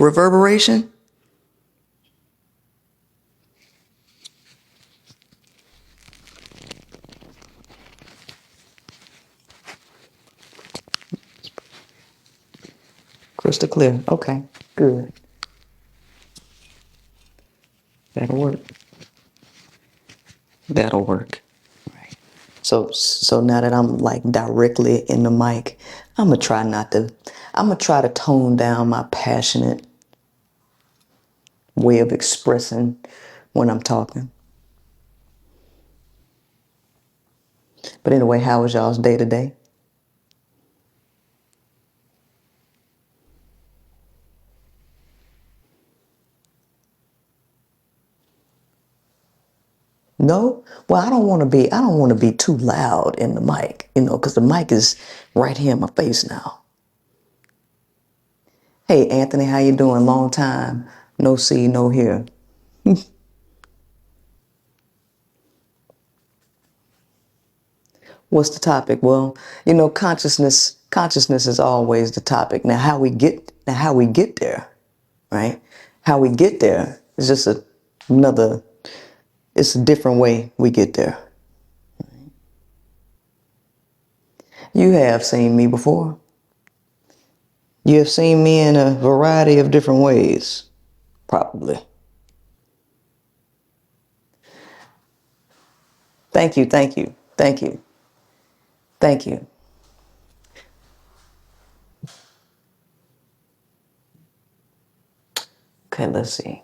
reverberation? Crystal clear. Okay, good. That'll work. That'll work. Right. So now that I'm like directly in the mic, I'm gonna try to tone down my passionate way of expressing when I'm talking. But anyway, how was y'all's day today? No? Well, I don't want to be too loud in the mic, because the mic is right here in my face now. Hey, Anthony, how you doing? Long time. No see, no hear. What's the topic? Well, consciousness is always the topic. Now how we get there, right? How we get there is just another, it's a different way we get there. You have seen me before. You have seen me in a variety of different ways, probably. Thank you, thank you, thank you, thank you. Okay, let's see.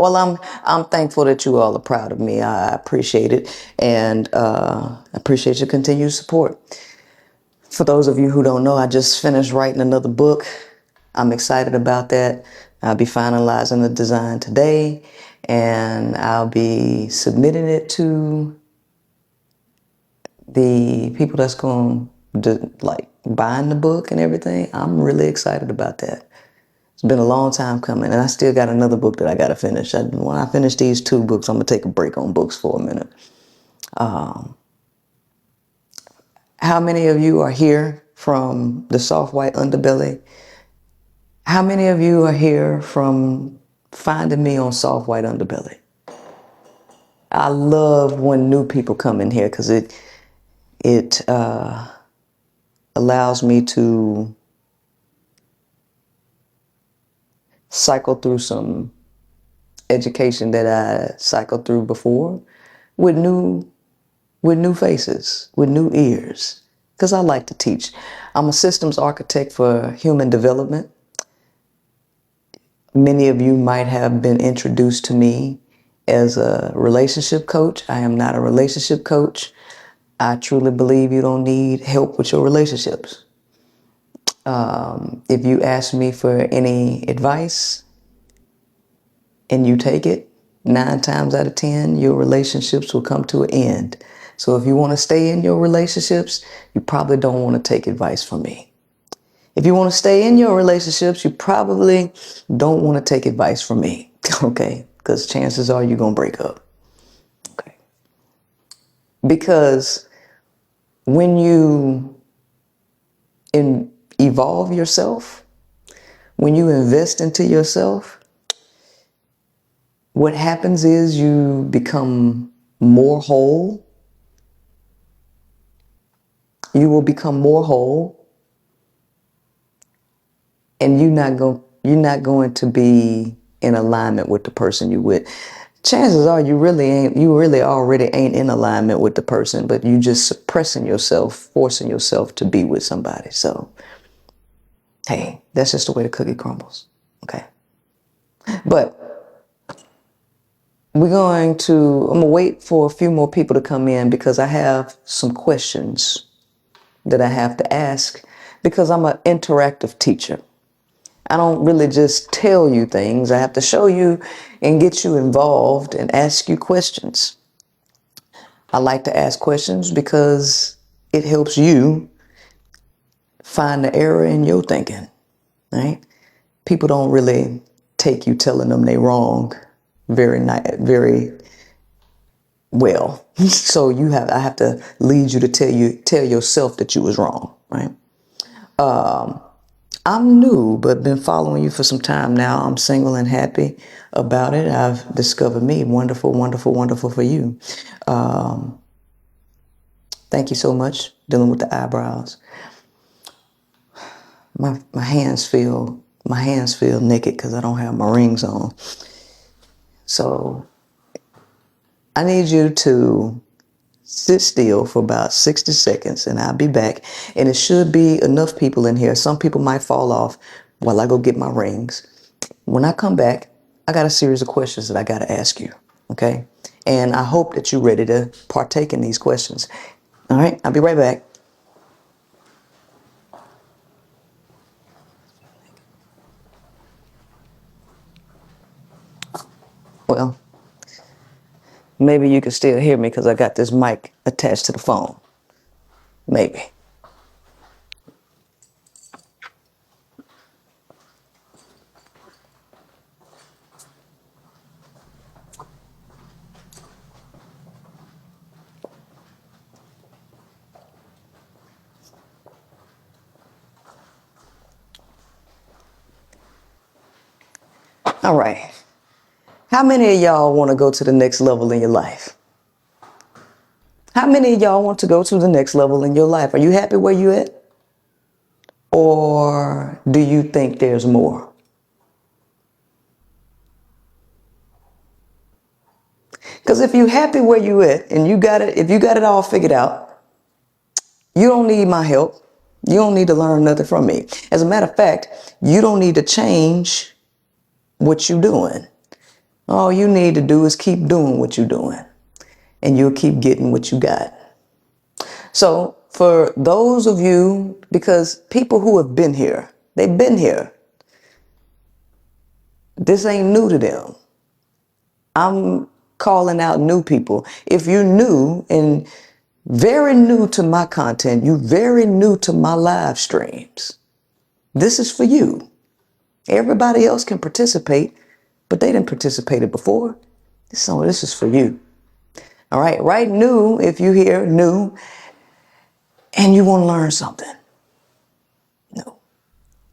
Well, I'm thankful that you all are proud of me. I appreciate it, and I appreciate your continued support. For those of you who don't know, I just finished writing another book. I'm excited about that. I'll be finalizing the design today, and I'll be submitting it to the people that's going to like buying the book and everything. I'm really excited about that. It's been a long time coming, and I still got another book that I got to finish. When I finish these 2 books, I'm going to take a break on books for a minute. How many of you are here from the Soft White Underbelly? How many of you are here from finding me on Soft White Underbelly? I love when new people come in here because it allows me to cycle through some education that I cycled through before with new faces, with new ears, because I like to teach. I'm a systems architect for human development. Many of you might have been introduced to me as a relationship coach. I am not a relationship coach. I truly believe you don't need help with your relationships. If you ask me for any advice and you take it, 9 times out of 10, your relationships will come to an end. So if you want to stay in your relationships, you probably don't want to take advice from me. If you want to stay in your relationships, you probably don't want to take advice from me, okay? Because chances are you're going to break up, okay? Because when you evolve yourself, when you invest into yourself, what happens is you become more whole. You will become more whole, and you're not going to be in alignment with the person you with. Chances are you really already ain't in alignment with the person, but you just suppressing yourself, forcing yourself to be with somebody. So, hey, that's just the way the cookie crumbles, okay? But I'm gonna wait for a few more people to come in because I have some questions that I have to ask because I'm an interactive teacher. I don't really just tell you things. I have to show you and get you involved and ask you questions. I like to ask questions because it helps you find the error in your thinking, right? People don't really take you telling them they wrong very well. So I have to lead you to tell yourself that you was wrong, right? I'm new, but been following you for some time now. I'm single and happy about it. I've discovered me. Wonderful, wonderful, wonderful for you. Thank you so much. Dealing with the eyebrows. My hands feel naked because I don't have my rings on. So I need you to sit still for about 60 seconds and I'll be back. And it should be enough people in here. Some people might fall off while I go get my rings. When I come back, I got a series of questions that I got to ask you, okay? And I hope that you're ready to partake in these questions. All right, I'll be right back. Well, maybe you can still hear me because I got this mic attached to the phone. Maybe. All right. How many of y'all want to go to the next level in your life? How many of y'all want to go to the next level in your life? Are you happy where you at? Or do you think there's more? Because if you're happy where you at and if you got it all figured out, you don't need my help. You don't need to learn nothing from me. As a matter of fact, you don't need to change what you're doing. All you need to do is keep doing what you're doing, and you'll keep getting what you got. So for those of you, because people who have been here, they've been here. This ain't new to them. I'm calling out new people. If you're new and very new to my content, you're very new to my live streams, this is for you. Everybody else can participate, but they didn't participate before. So this is for you. All right, right new, if you hear new and you want to learn something new.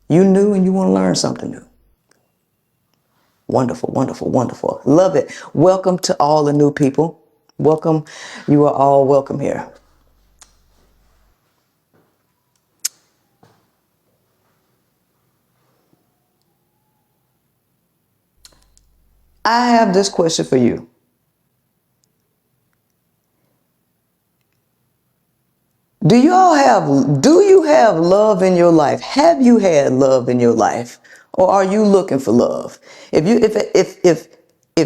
You new and you want to learn something new. Wonderful, wonderful, wonderful. Love it. Welcome to all the new people. Welcome. You are all welcome here. I have this question for you. Do you have love in your life? Have you had love in your life? Or are you looking for love? If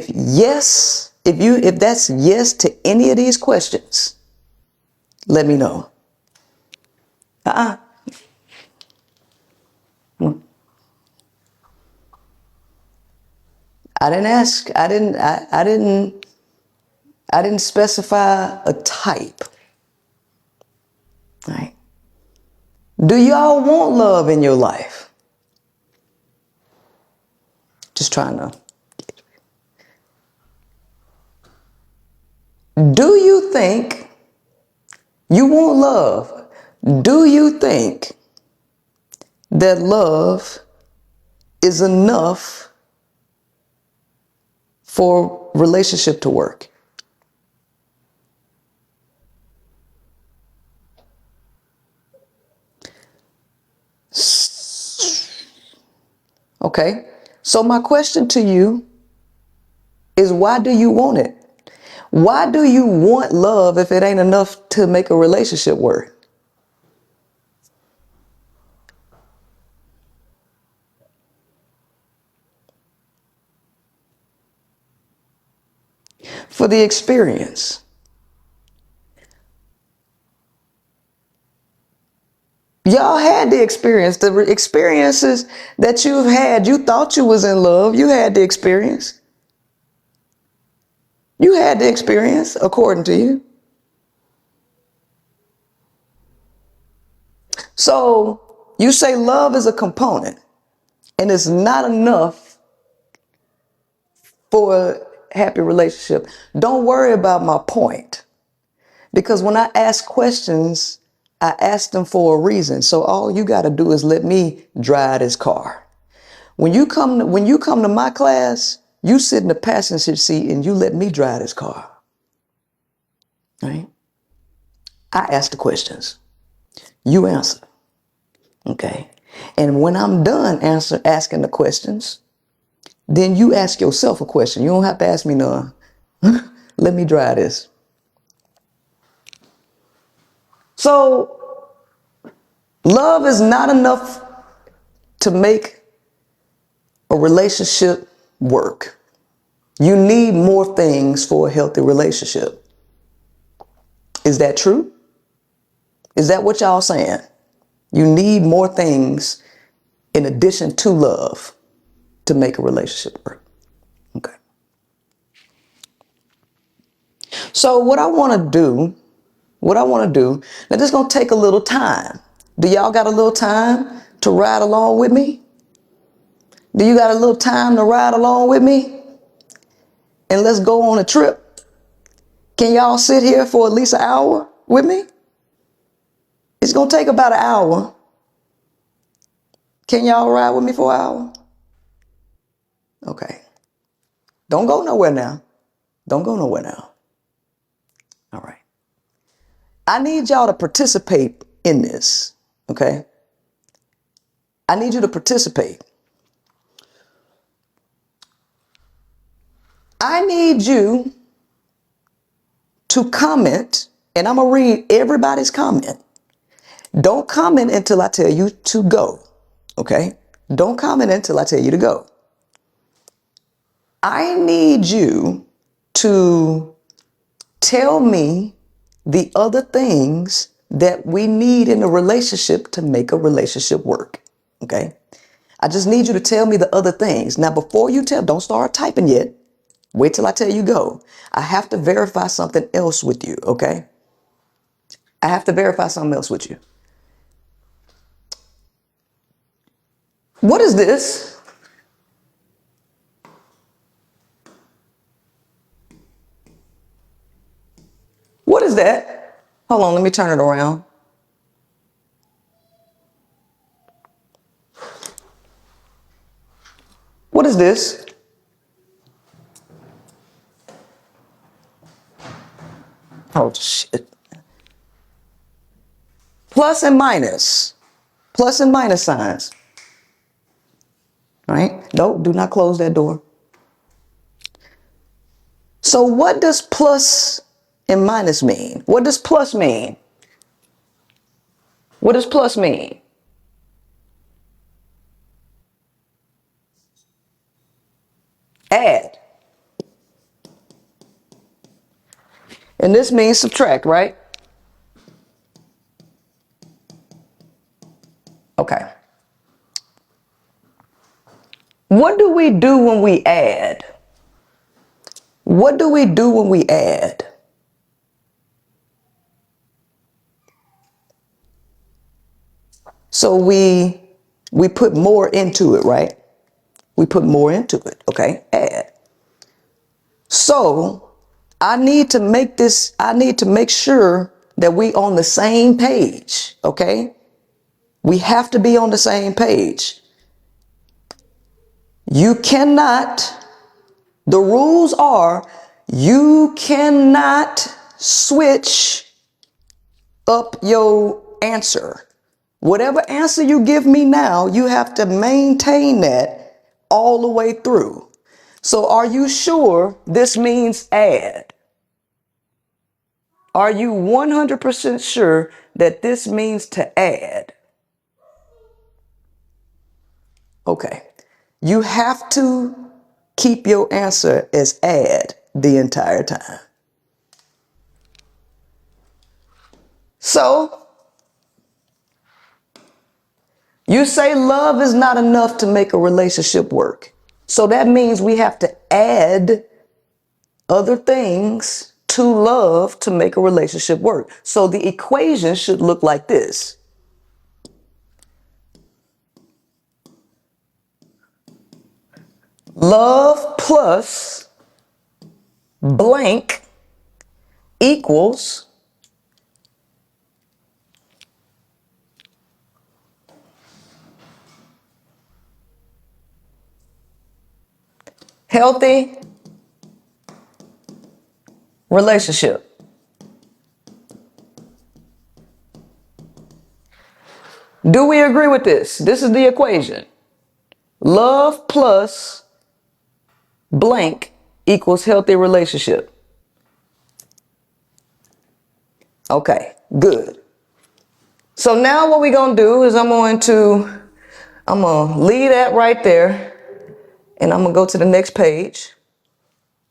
yes, if that's yes to any of these questions, let me know. Uh-uh. I didn't ask. I didn't specify a type. Right? Do y'all want love in your life? Just trying to. Do you think you want love? Do you think that love is enough for relationship to work? Okay. So my question to you is, why do you want it? Why do you want love if it ain't enough to make a relationship work? For the experience. Y'all had the experience, the experiences that you've had. You thought you was in love. You had the experience. You had the experience, according to you. So you say love is a component and it's not enough for a happy relationship. Don't worry about my point, because when I ask questions, I ask them for a reason. So all you got to do is let me drive this car. When you come to my class, you sit in the passenger seat and you let me drive this car. Right? I ask the questions. You answer. Okay. And when I'm done asking the questions, then you ask yourself a question. You don't have to ask me none. Let me drive this. So love is not enough to make a relationship work. You need more things for a healthy relationship. Is that true? Is that what y'all saying? You need more things in addition to love to make a relationship work. Okay. So what I want to do, now this is going to take a little time. Do y'all got a little time to ride along with me? Do you got a little time to ride along with me? And let's go on a trip. Can y'all sit here for at least an hour with me? It's going to take about an hour. Can y'all ride with me for an hour? Okay. Don't go nowhere now. Don't go nowhere now. All right. I need y'all to participate in this. Okay. I need you to participate. I need you to comment, and I'm going to read everybody's comment. Don't comment until I tell you to go. Okay? Don't comment until I tell you to go. I need you to tell me the other things that we need in a relationship to make a relationship work. Okay? I just need you to tell me the other things. Now, before you don't start typing yet. Wait till I tell you go. I have to verify something else with you, okay? I have to verify something else with you. What is this? What is that? Hold on, let me turn it around. What is this? Oh, shit. Plus and minus. Plus and minus signs. All right? Nope, do not close that door. So what does plus and minus mean? What does plus mean? What does plus mean? Add. And this means subtract, right? Okay. What do we do when we add? What do we do when we add? So we put more into it, right? We put more into it, okay? Add. So I need to make sure that we on the same page, okay? We have to be on the same page. You cannot, the rules are, you cannot switch up your answer. Whatever answer you give me now, you have to maintain that all the way through. So are you sure this means add? Are you 100% sure that this means to add? Okay. You have to keep your answer as add the entire time. So You say love is not enough to make a relationship work. So that means we have to add other things to love to make a relationship work. So the equation should look like this. Love plus blank equals healthy relationship. Do we agree with this? This is the equation. Love plus blank equals healthy relationship. Okay, good. So now what we're going to do is I'm going to leave that right there, and I'm going to go to the next page.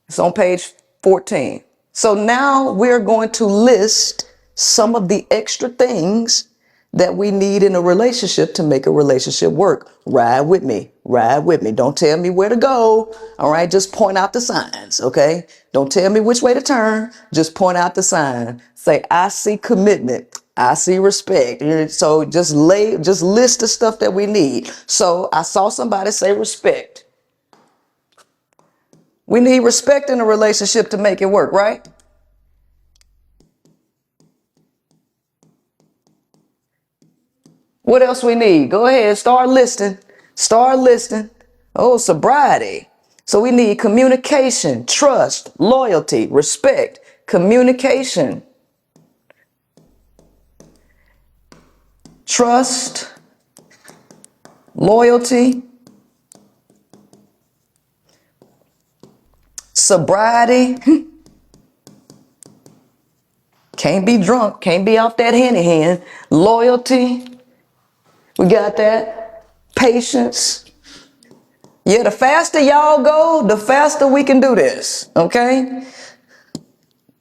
It's on page 14. So now we're going to list some of the extra things that we need in a relationship to make a relationship work. Ride with me. Ride with me. Don't tell me where to go. All right. Just point out the signs. Okay. Don't tell me which way to turn. Just point out the sign. Say, I see commitment. I see respect. So just list the stuff that we need. So I saw somebody say respect. We need respect in a relationship to make it work, right? What else we need? Go ahead, start listing. Start listing. Oh, sobriety. So we need communication, trust, loyalty, respect, communication, trust, loyalty, sobriety. Can't be drunk, can't be off that henny hand. Loyalty, we got that. Patience. Yeah, the faster y'all go, the faster we can do this, okay?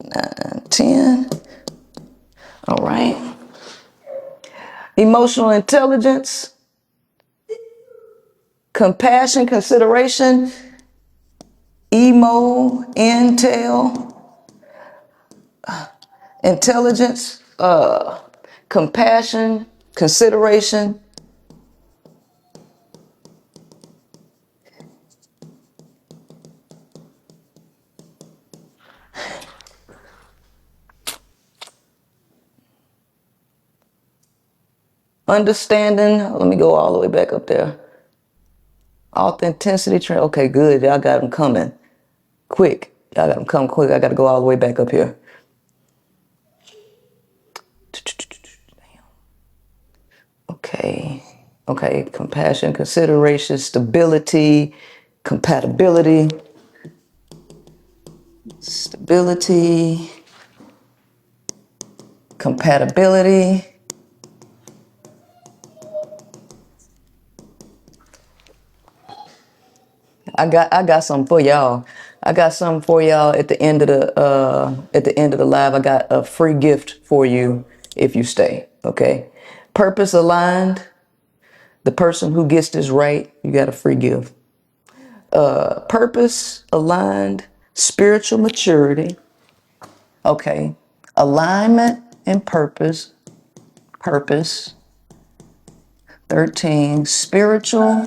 9, 10. All right. Emotional intelligence, compassion, consideration, intelligence, compassion, consideration, understanding. Let me go all the way back up there. Authenticity. Okay, good. Y'all got them coming quick. Y'all got them coming quick. I got to go all the way back up here. Okay. Okay. Compassion, consideration, stability, compatibility, stability, compatibility. I got something for y'all. I got something for y'all at the end of the live. I got a free gift for you if you stay. Okay. Purpose aligned. The person who gets this right, you got a free gift. Purpose aligned, spiritual maturity. Okay. Alignment and purpose. Purpose. 13. Spiritual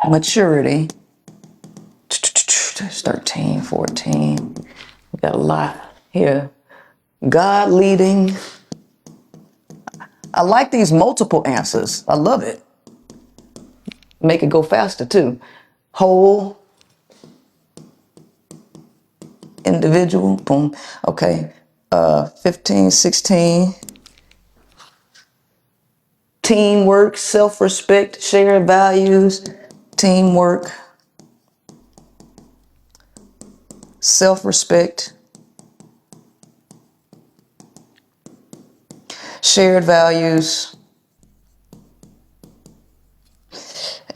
maturity. That's 13, 14. We got a lot here. God leading. I like these multiple answers. I love it. Make it go faster too. Whole individual. Boom. Okay. 15, 16. Teamwork, self-respect, shared values, teamwork, self-respect, shared values.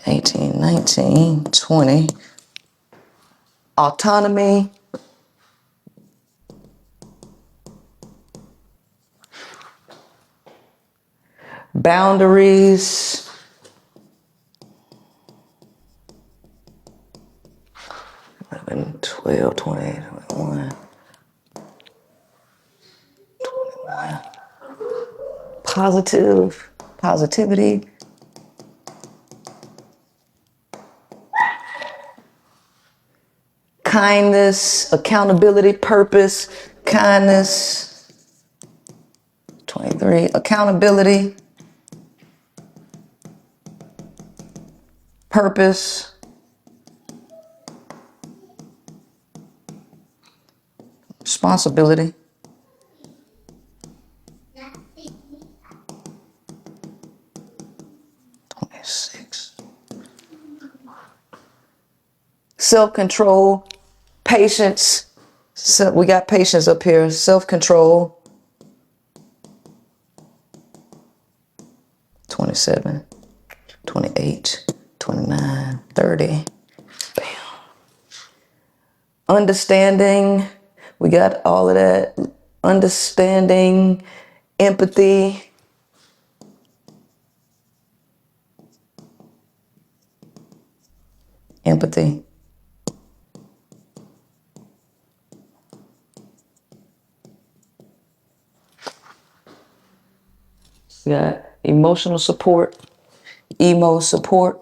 18, 19, 20. Autonomy. boundaries, 11, 12, 20, 21, 21. Positivity, kindness, accountability, purpose, kindness. 23, accountability, purpose, responsibility. 26. Self-control, patience. So we got patience up here. Self-control. 27, 28, 29, 30. Bam. Understanding. We got all of that. Understanding, empathy. Empathy. We got emotional support, emo support.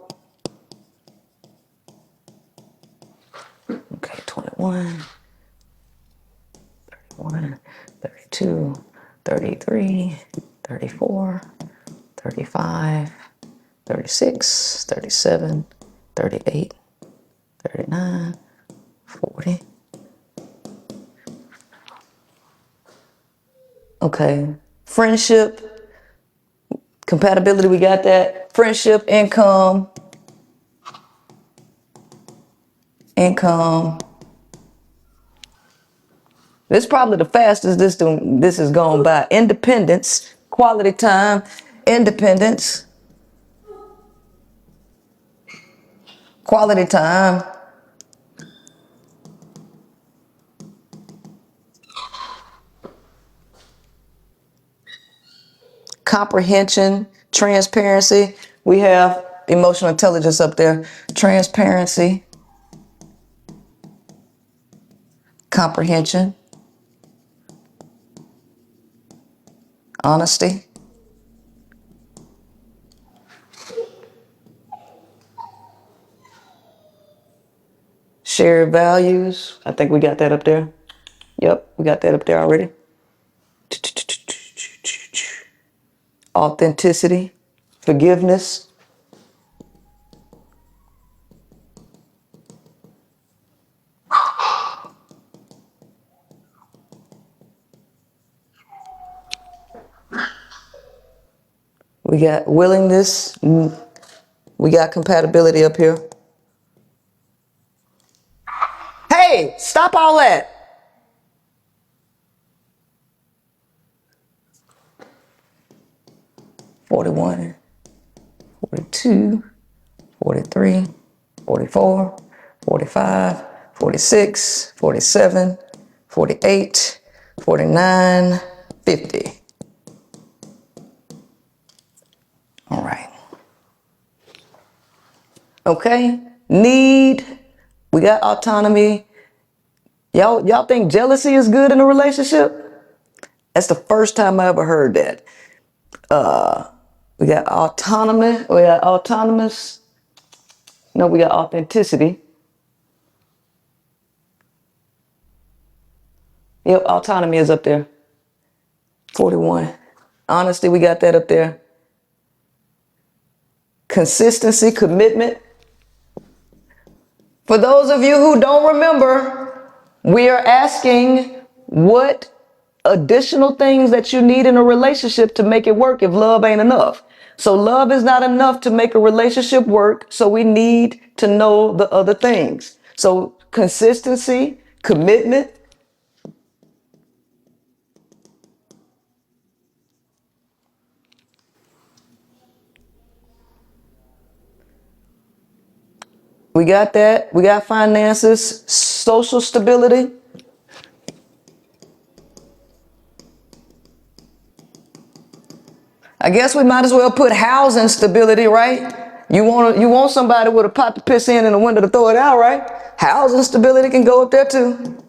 Okay, 21, 31, 32, 33, 34, 35, 36, 37, 38, 39, 40. Okay, friendship, compatibility, we got that. Friendship, income. This is probably the fastest this has gone by. Independence, quality time, independence, quality time. Comprehension, transparency. We have emotional intelligence up there. Transparency, comprehension, honesty, shared values. I think we got that up there. Yep, we got that up there already. Authenticity, forgiveness. We got willingness. We got compatibility up here. Hey, stop all that. $41, $42, $43, $44, $45, $46, $47, $48, $49, $50. All right. Okay. Need. We got autonomy. Y'all think jealousy is good in a relationship? That's the first time I ever heard that. We got autonomy. We got autonomous. No, we got authenticity. Yep, autonomy is up there. 41. Honesty, we got that up there. Consistency, commitment. For those of you who don't remember, we are asking what additional things that you need in a relationship to make it work if love ain't enough. So love is not enough to make a relationship work, so we need to know the other things. So consistency, commitment. We got that. We got finances, social stability. I guess we might as well put housing stability, right? You want somebody with a pot to piss in and a window to throw it out, right? Housing stability can go up there too.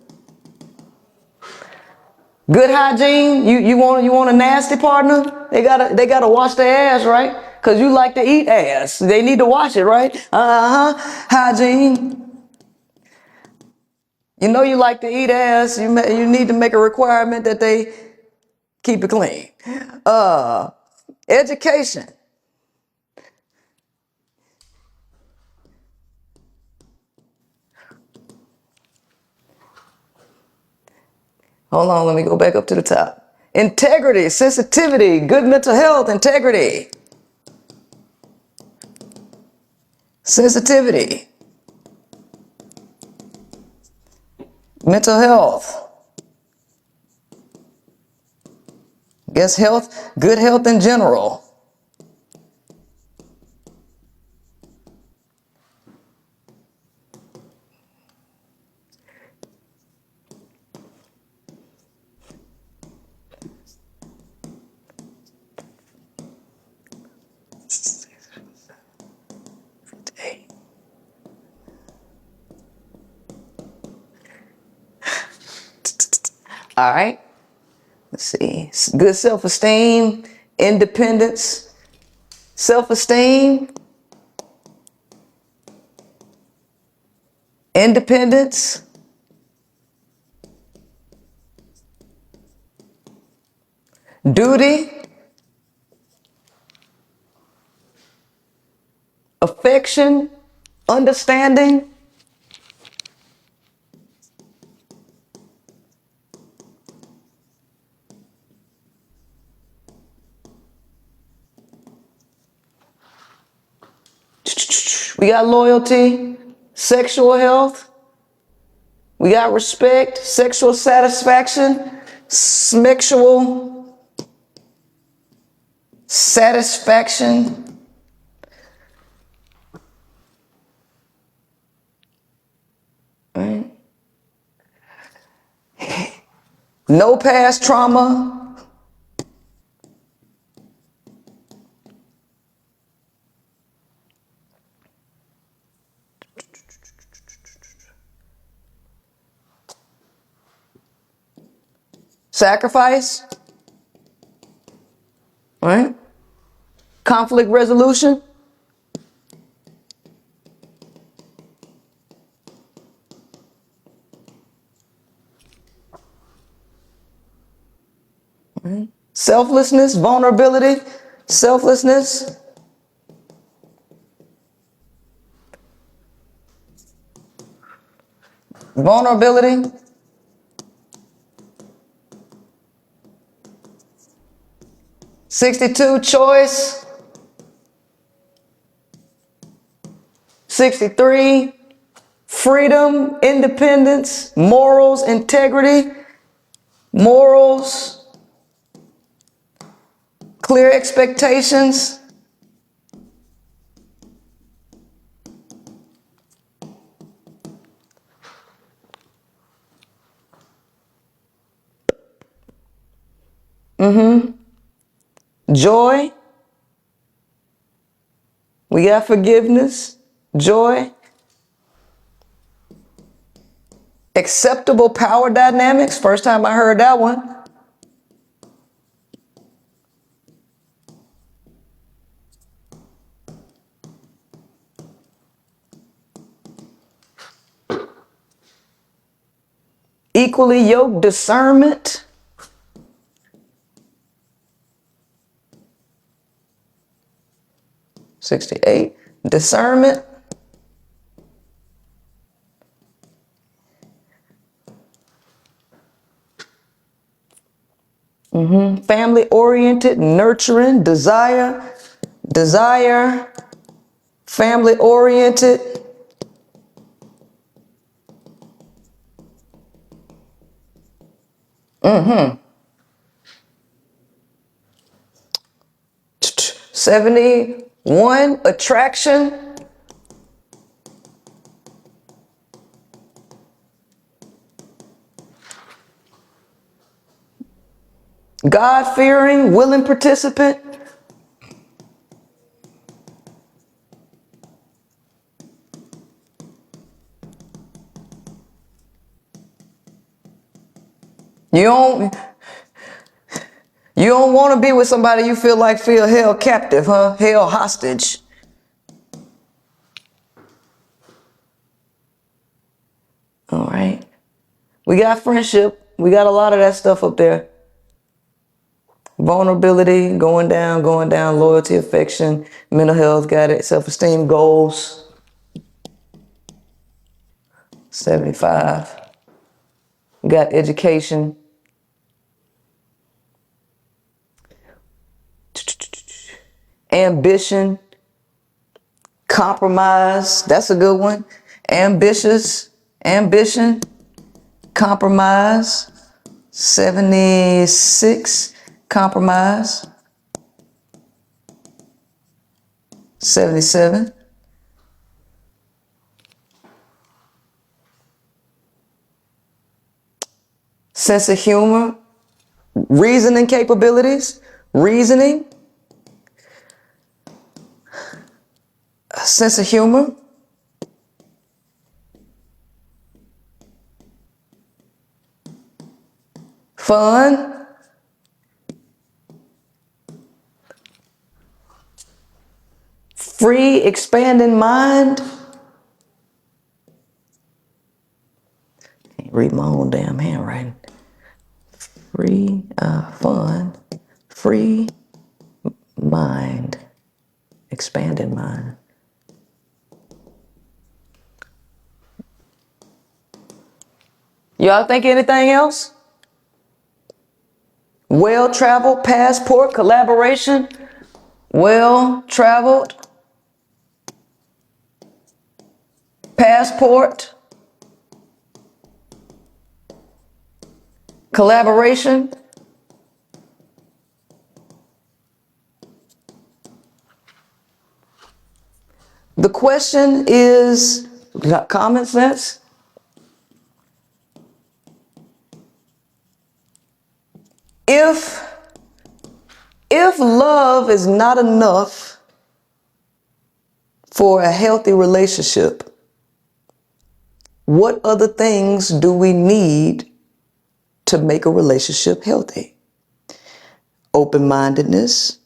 Good hygiene. You want a nasty partner? They gotta wash their ass, right? Cause you like to eat ass. They need to wash it, right? Hygiene. You know you like to eat ass. You need to make a requirement that they keep it clean. Education. Hold on, let me go back up to the top. Integrity, sensitivity, good mental health, integrity. Sensitivity. Mental health. Guess health, good health in general. All right. Let's see. Good self-esteem, independence, self-esteem, independence, duty, affection, understanding, we got loyalty, sexual health, we got respect, sexual satisfaction, sexual satisfaction, right? No past trauma, sacrifice, right? Conflict resolution, right? Selflessness, vulnerability, selflessness, vulnerability, 62 choice, 63 freedom, independence, morals, integrity, morals, clear expectations, joy, we got forgiveness, joy, acceptable power dynamics, first time I heard that one. Equally yoked discernment, '68 discernment, family oriented, nurturing, desire, family oriented, mm-hmm. 71 attraction, God-fearing, willing participant, You don't want to be with somebody you feel held captive, huh? Held hostage. All right. We got friendship. We got a lot of that stuff up there. Vulnerability, going down, loyalty, affection, mental health, got it, self-esteem, goals. 75. We got education. Ambition. Compromise. That's a good one. Ambition. Compromise. 76. Compromise. 77. Sense of humor. Reasoning capabilities. Reasoning. Sense of humor. Fun. Free, expanding mind. Can't read my own damn handwriting. Fun, free mind, expanding mind. Y'all think anything else? Well-traveled, passport, collaboration, well-traveled, passport, collaboration. The question is, common sense. If love is not enough for a healthy relationship, what other things do we need to make a relationship healthy? Open-mindedness,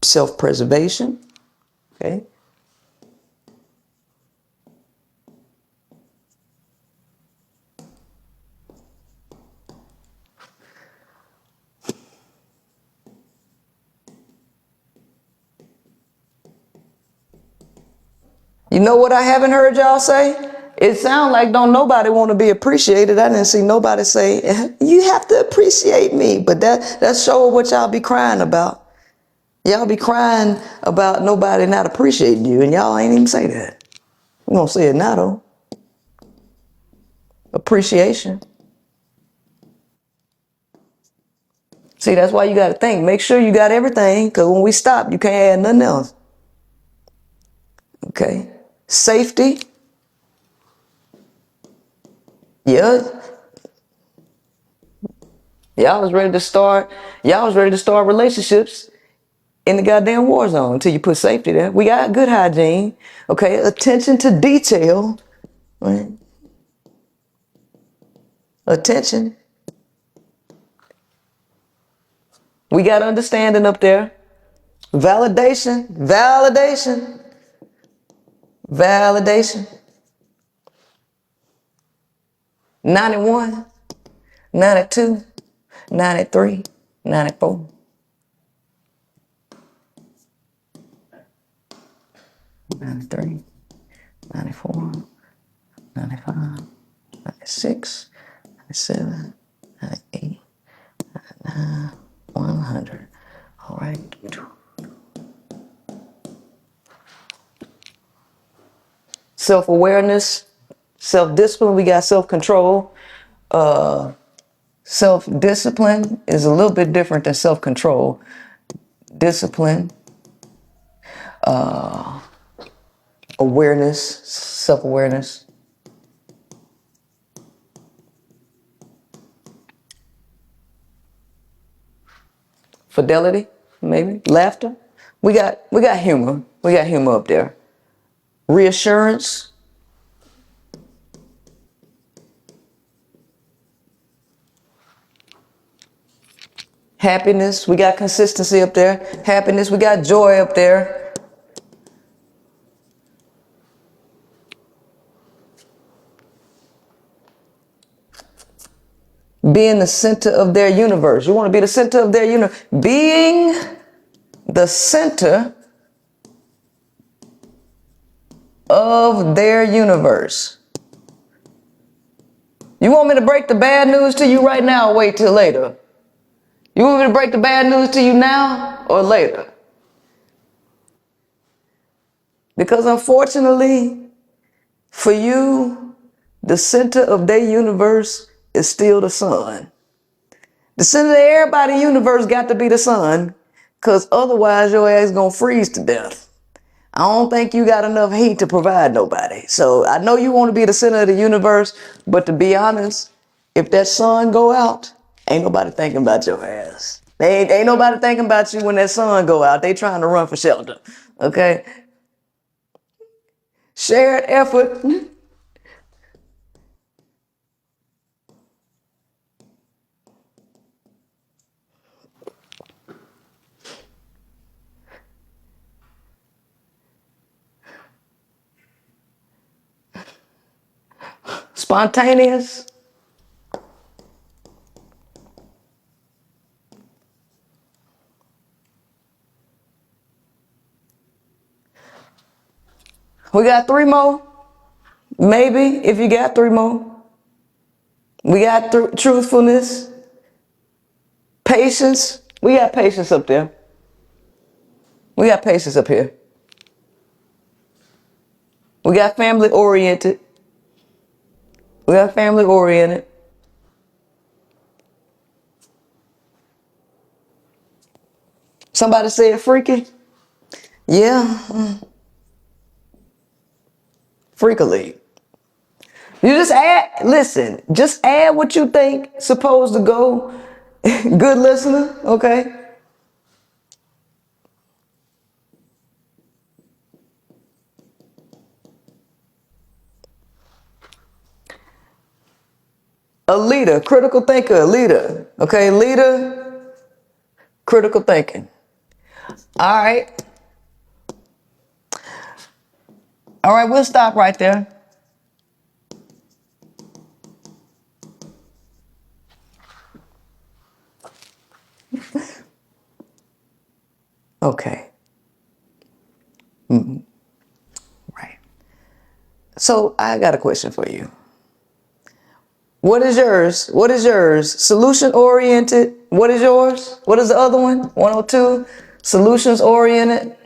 self-preservation, okay? You know what I haven't heard y'all say? It sounds like don't nobody want to be appreciated. I didn't see nobody say, you have to appreciate me. But that's sure what y'all be crying about. Y'all be crying about nobody not appreciating you, and y'all ain't even say that. We gonna say it now though. Appreciation. See, that's why you gotta think. Make sure you got everything, because when we stop, you can't add nothing else. Okay. Safety. Yeah. Y'all was ready to start relationships in the goddamn war zone until you put safety there. We got good hygiene. Okay. Attention to detail. Right. Attention. We got understanding up there. Validation. 91, 92, 93, 94. 93, 94, 95, 96, 97, 98, 99, 100. All right. Self-awareness, self-discipline, we got self-control. Self-discipline is a little bit different than self-control. Discipline, awareness, self-awareness. Fidelity, maybe. Laughter. We got humor. We got humor up there. Reassurance. Happiness, we got consistency up there. Happiness, we got joy up there. Being the center of their universe. You want to be the center of their universe. Being the center of their universe. You want me to break the bad news to you right now or wait till later? You want me to break the bad news to you now or later? Because unfortunately, for you, the center of their universe is still the sun. The center of everybody's universe got to be the sun, because otherwise your ass gonna freeze to death. I don't think you got enough heat to provide nobody. So I know you want to be the center of the universe, but to be honest, if that sun go out, ain't nobody thinking about your ass. Ain't nobody thinking about you when that sun go out. They trying to run for shelter. Okay? Shared effort. Spontaneous. We got 3 more. Maybe if you got 3 more. We got truthfulness, patience. We got patience up there. We got patience up here. We got family oriented. We got family oriented. Somebody said freaky. Yeah, freakily. You just add, listen, just add what you think supposed to go. Good listener, okay? A leader, critical thinker, a leader. Okay, leader, critical thinking. All right. All right, we'll stop right there. Okay. Right. So I got a question for you. What is yours? What is yours? Solution oriented. What is yours? What is the other one? 102. Solutions oriented.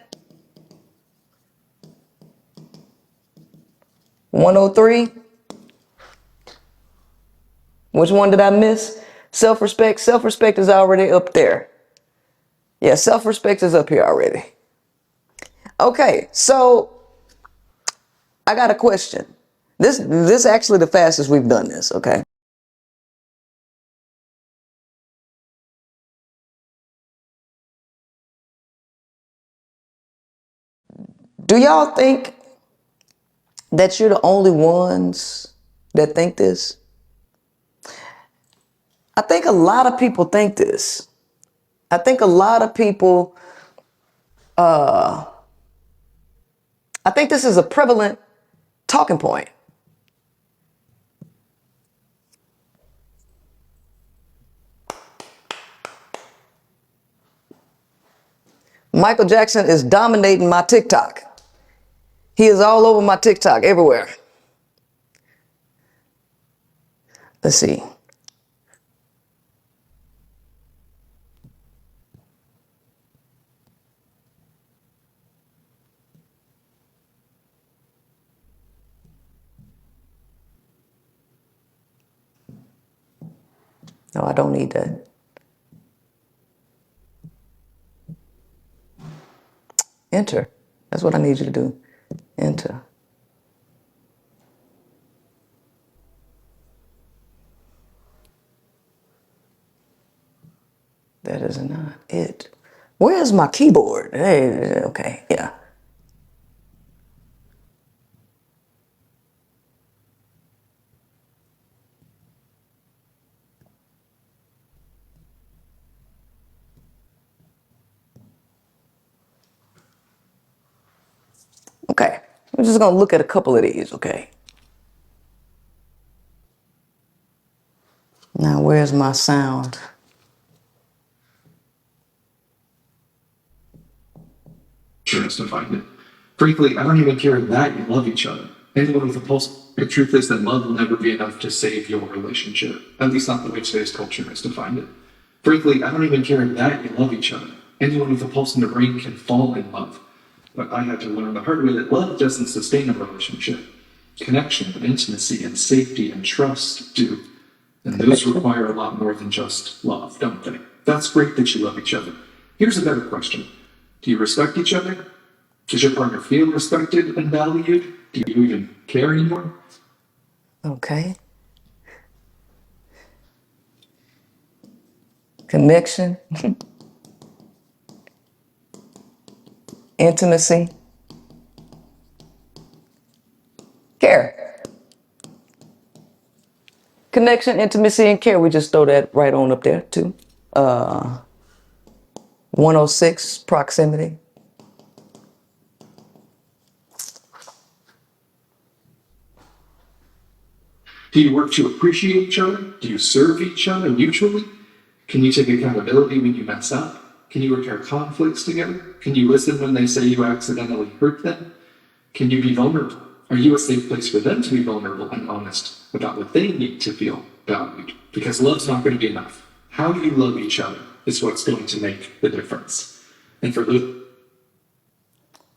103. Which one did I miss? Self-respect. Self-respect is already up there. Yeah, self-respect is up here already. Okay, so I got a question. This is actually the fastest we've done this, okay? Do y'all think that you're the only ones that think this? I think a lot of people think this. I think a lot of people, I think this is a prevalent talking point. Michael Jackson is dominating my TikTok. He is all over my TikTok, everywhere. Let's see. No, I don't need that. Enter. That's what I need you to do. Enter. That is not it. Where's my keyboard? Hey, okay, yeah. Okay, we're just gonna look at a couple of these, okay? Now, where's my sound? Sure as to find it. Frankly, I don't even care that you love each other. Anyone with a pulse, the truth is that love will never be enough to save your relationship. At least not the way today's culture has defined it. Frankly, I don't even care that you love each other. Anyone with a pulse in the brain can fall in love. But I had to learn the hard way that love doesn't sustain a relationship. Connection and intimacy and safety and trust do. And those require a lot more than just love, don't they? That's great that you love each other. Here's a better question. Do you respect each other? Does your partner feel respected and valued? Do you even care anymore? Okay. Connection, intimacy, care. Connection, intimacy, and care. We just throw that right on up there too. 106, proximity. Do you work to appreciate each other? Do you serve each other mutually? Can you take accountability when you mess up? Can you repair conflicts together? Can you listen when they say you accidentally hurt them? Can you be vulnerable? Are you a safe place for them to be vulnerable and honest about what they need to feel valued? Because love's not going to be enough. How you love each other is what's going to make the difference. And for those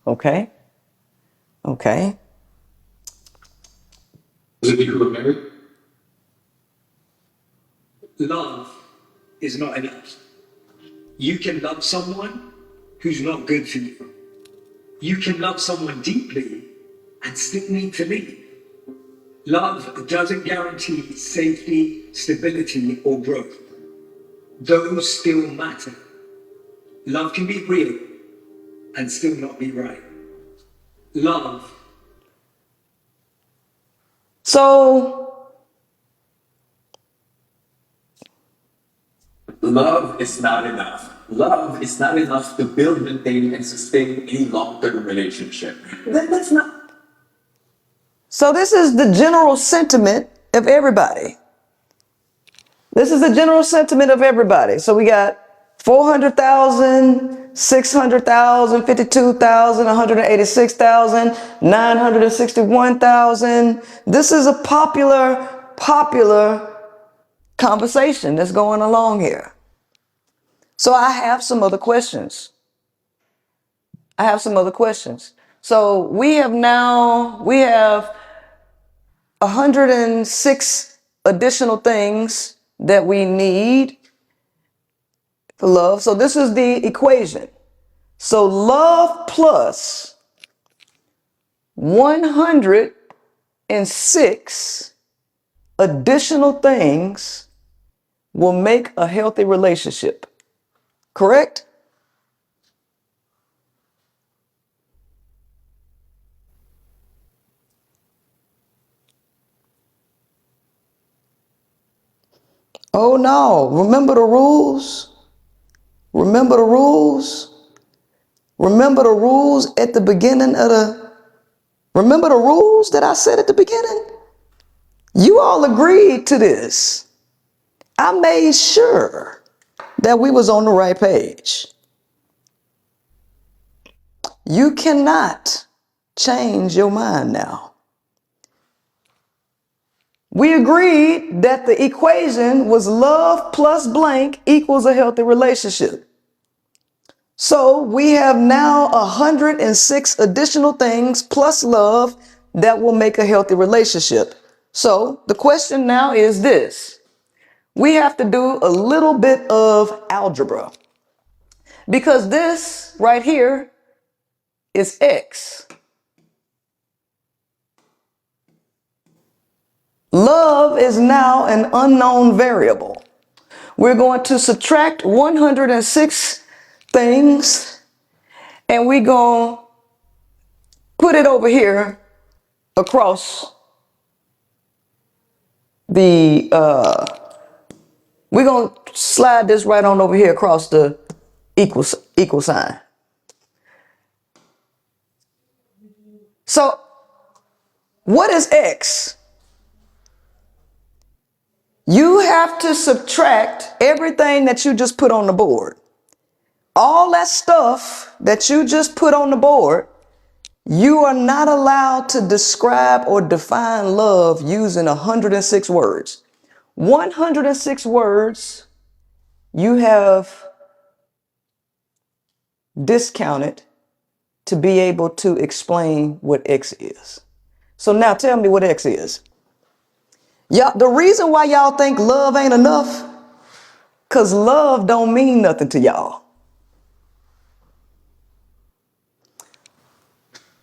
Okay. Okay. of you who are married, love is not enough. You can love someone who's not good for you. You can love someone deeply and still need to leave. Love doesn't guarantee safety, stability, or growth. Those still matter. Love can be real and still not be right. Love. So, Love is not enough. Love is not enough to build, maintain, and sustain any long-term relationship. That's not. so this is the general sentiment of everybody. This is the general sentiment of everybody. So we got 400,000, 600,000, 52,000, 186,000, 961,000. This is a popular conversation that's going along here. So I have some other questions. So we have 106 additional things that we need for love. So this is the equation. So love plus 106 additional things will make a healthy relationship. Correct? Oh no, remember the rules? Remember the rules? Remember the rules at the beginning of remember the rules that I said at the beginning? You all agreed to this. I made sure that we was on the right page. You cannot change your mind now. We agreed that the equation was love plus blank equals a healthy relationship. So we have now 106 additional things plus love that will make a healthy relationship. So the question now is this. We have to do a little bit of algebra because this right here is X. Love is now an unknown variable. We're going to subtract 106 things and we're going to put it over here across the, we're going to slide this right on over here across the equal sign. So what is X? You have to subtract everything that you just put on the board. All that stuff that you just put on the board, you are not allowed to describe or define love using 106 words. 106 words you have discounted to be able to explain what X is. So now tell me what X is. Y'all, the reason why y'all think love ain't enough, because love don't mean nothing to y'all.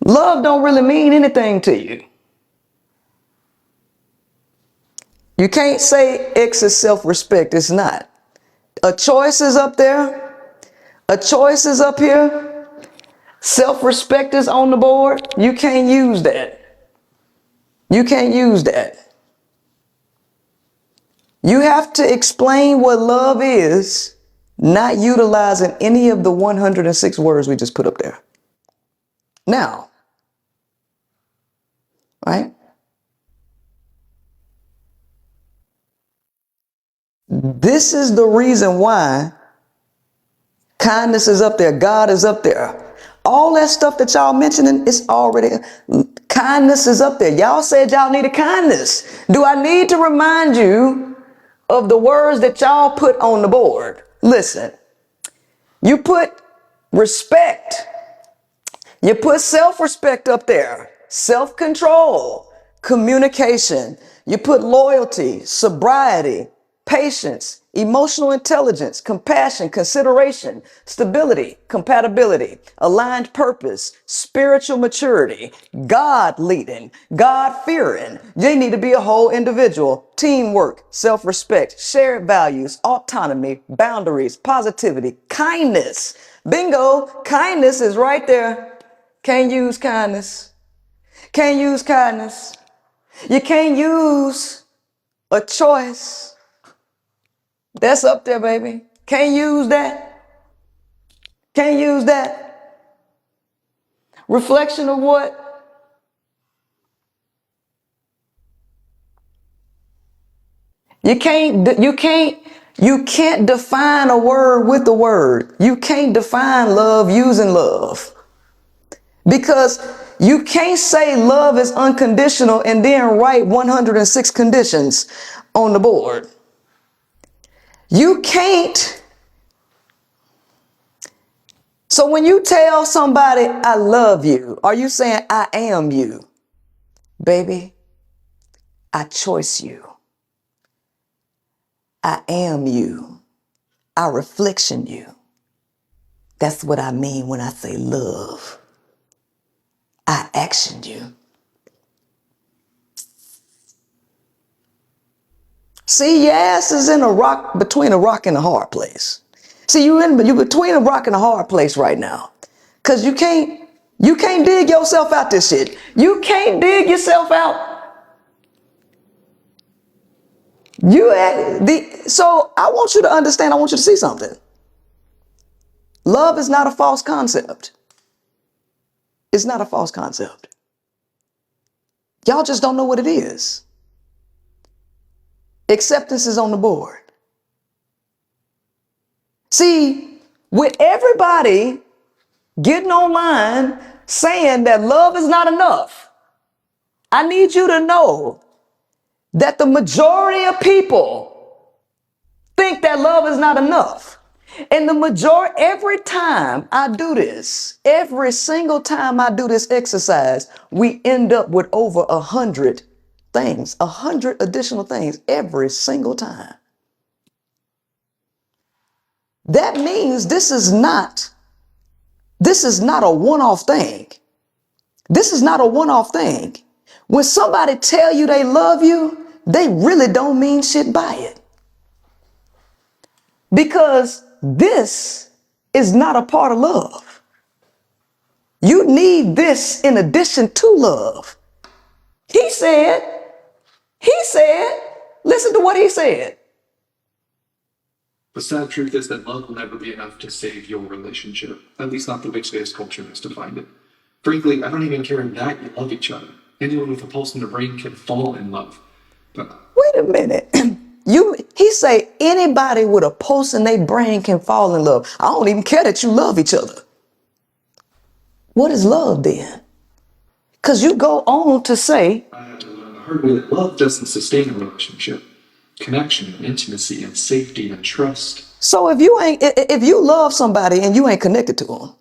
Love don't really mean anything to you. You can't say X is self-respect. It's not. A choice is up there. A choice is up here. Self-respect is on the board. You can't use that. You can't use that. You have to explain what love is, not utilizing any of the 106 words we just put up there. Now, right? This is the reason why kindness is up there. God is up there. All that stuff that y'all mentioning is already, kindness is up there. Y'all said y'all needed kindness. Do I need to remind you of the words that y'all put on the board? Listen, you put respect. You put self-respect up there, self-control, communication. You put loyalty, sobriety, patience, emotional intelligence, compassion, consideration, stability, compatibility, aligned purpose, spiritual maturity, God leading, God fearing. They need to be a whole individual, teamwork, self-respect, shared values, autonomy, boundaries, positivity, kindness. Bingo, kindness is right there. Can't use kindness. Can't use kindness. You can't use a choice. That's up there, baby. Can't use that. Can't use that. Reflection of what? You can't define a word with a word. You can't define love using love. Because you can't say love is unconditional and then write 106 conditions on the board. You can't. So when you tell somebody, I love you, are you saying, I am you? Baby, I choice you. I am you. I reflection you. That's what I mean when I say love. I action you. See, your ass is in between a rock and a hard place. See, you're between a rock and a hard place right now. Cause you can't dig yourself out this shit. You can't dig yourself out. So I want you to understand, I want you to see something. Love is not a false concept. It's not a false concept. Y'all just don't know what it is. Acceptance is on the board. See, with everybody getting online saying that love is not enough, I need you to know that the majority of people think that love is not enough. And every time I do this, every single time I do this exercise, we end up with over 100 things, 100 additional things every single time. That means this is not a one-off thing. This is not a one-off thing. When somebody tell you they love you, they really don't mean shit by it. Because this is not a part of love. You need this in addition to love. He said, listen to what he said. The sad truth is that love will never be enough to save your relationship, at least not the way today's culture has defined it. Frankly, I don't even care that you love each other. Anyone with a pulse in their brain can fall in love. But Wait a minute. He say anybody with a pulse in their brain can fall in love. I don't even care that you love each other. What is love then? Because you go on to say, I had to learn the hard way that love doesn't sustain a relationship. Connection, intimacy, and safety and trust. so if you love somebody and you ain't connected to them,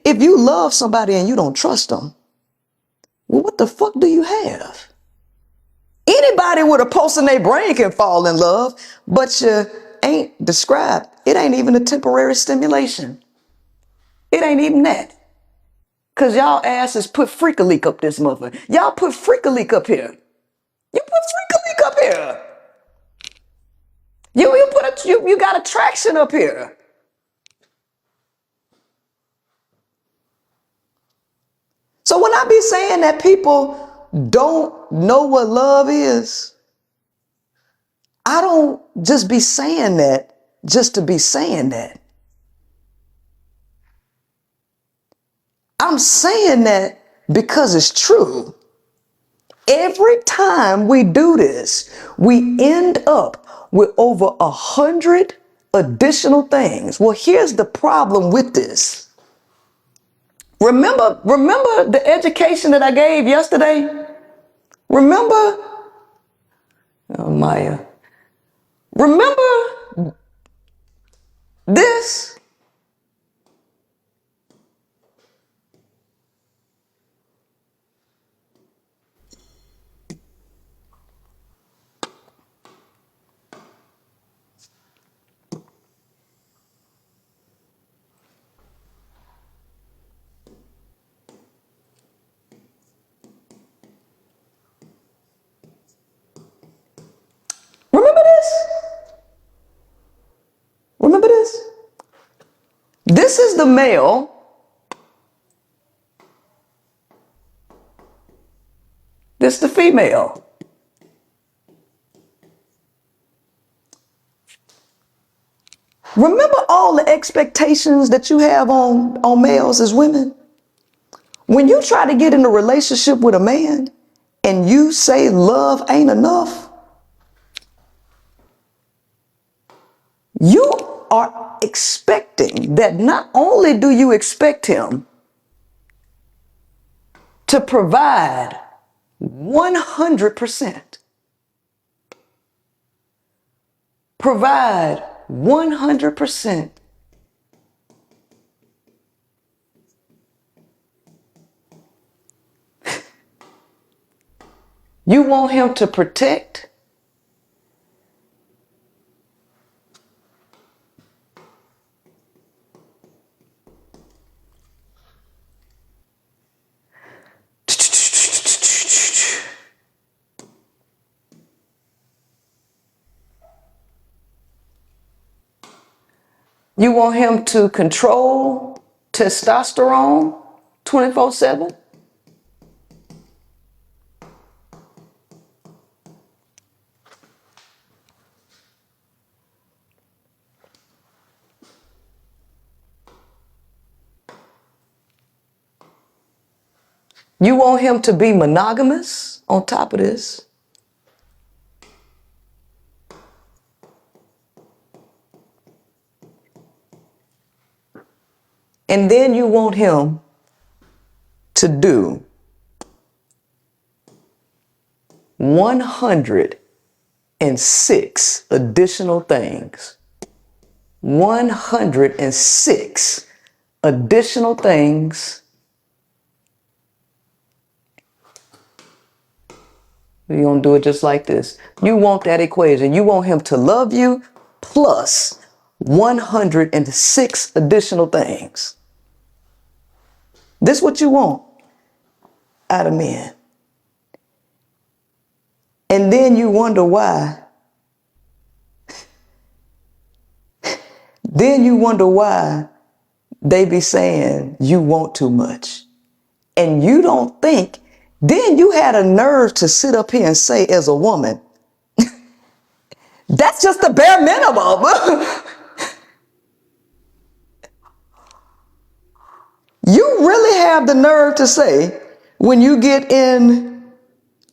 if you love somebody and you don't trust them, well, what the fuck do you have? Anybody with a pulse in their brain can fall in love, but you ain't described. It ain't even a temporary stimulation. It ain't even that. Cause y'all asses put Freak-a-Leak up this mother. Y'all put Freak-a-Leak up here. You put Freak-a-Leak up here. You got attraction up here. So when I be saying that people don't know what love is, I don't just be saying that just to be saying that. I'm saying that because it's true. Every time we do this, we end up with over 100 additional things. Well, here's the problem with this. Remember the education that I gave yesterday? Remember, oh, Maya, remember this? Remember this? Remember this? This is the male. This is the female. Remember all the expectations that you have on males as women? When you try to get in a relationship with a man and you say love ain't enough, you are expecting that not only do you expect him to provide 100%, provide 100%, you want him to protect, you want him to control testosterone 24/7. You want him to be monogamous on top of this. And then you want him to do 106 additional things. 106 additional things. You're going to do it just like this. You want that equation. You want him to love you plus 106 additional things. This is what you want out of men. And then you wonder why. Then you wonder why they be saying you want too much. And you don't think, then you had a nerve to sit up here and say as a woman, that's just the bare minimum. You really have the nerve to say when you get in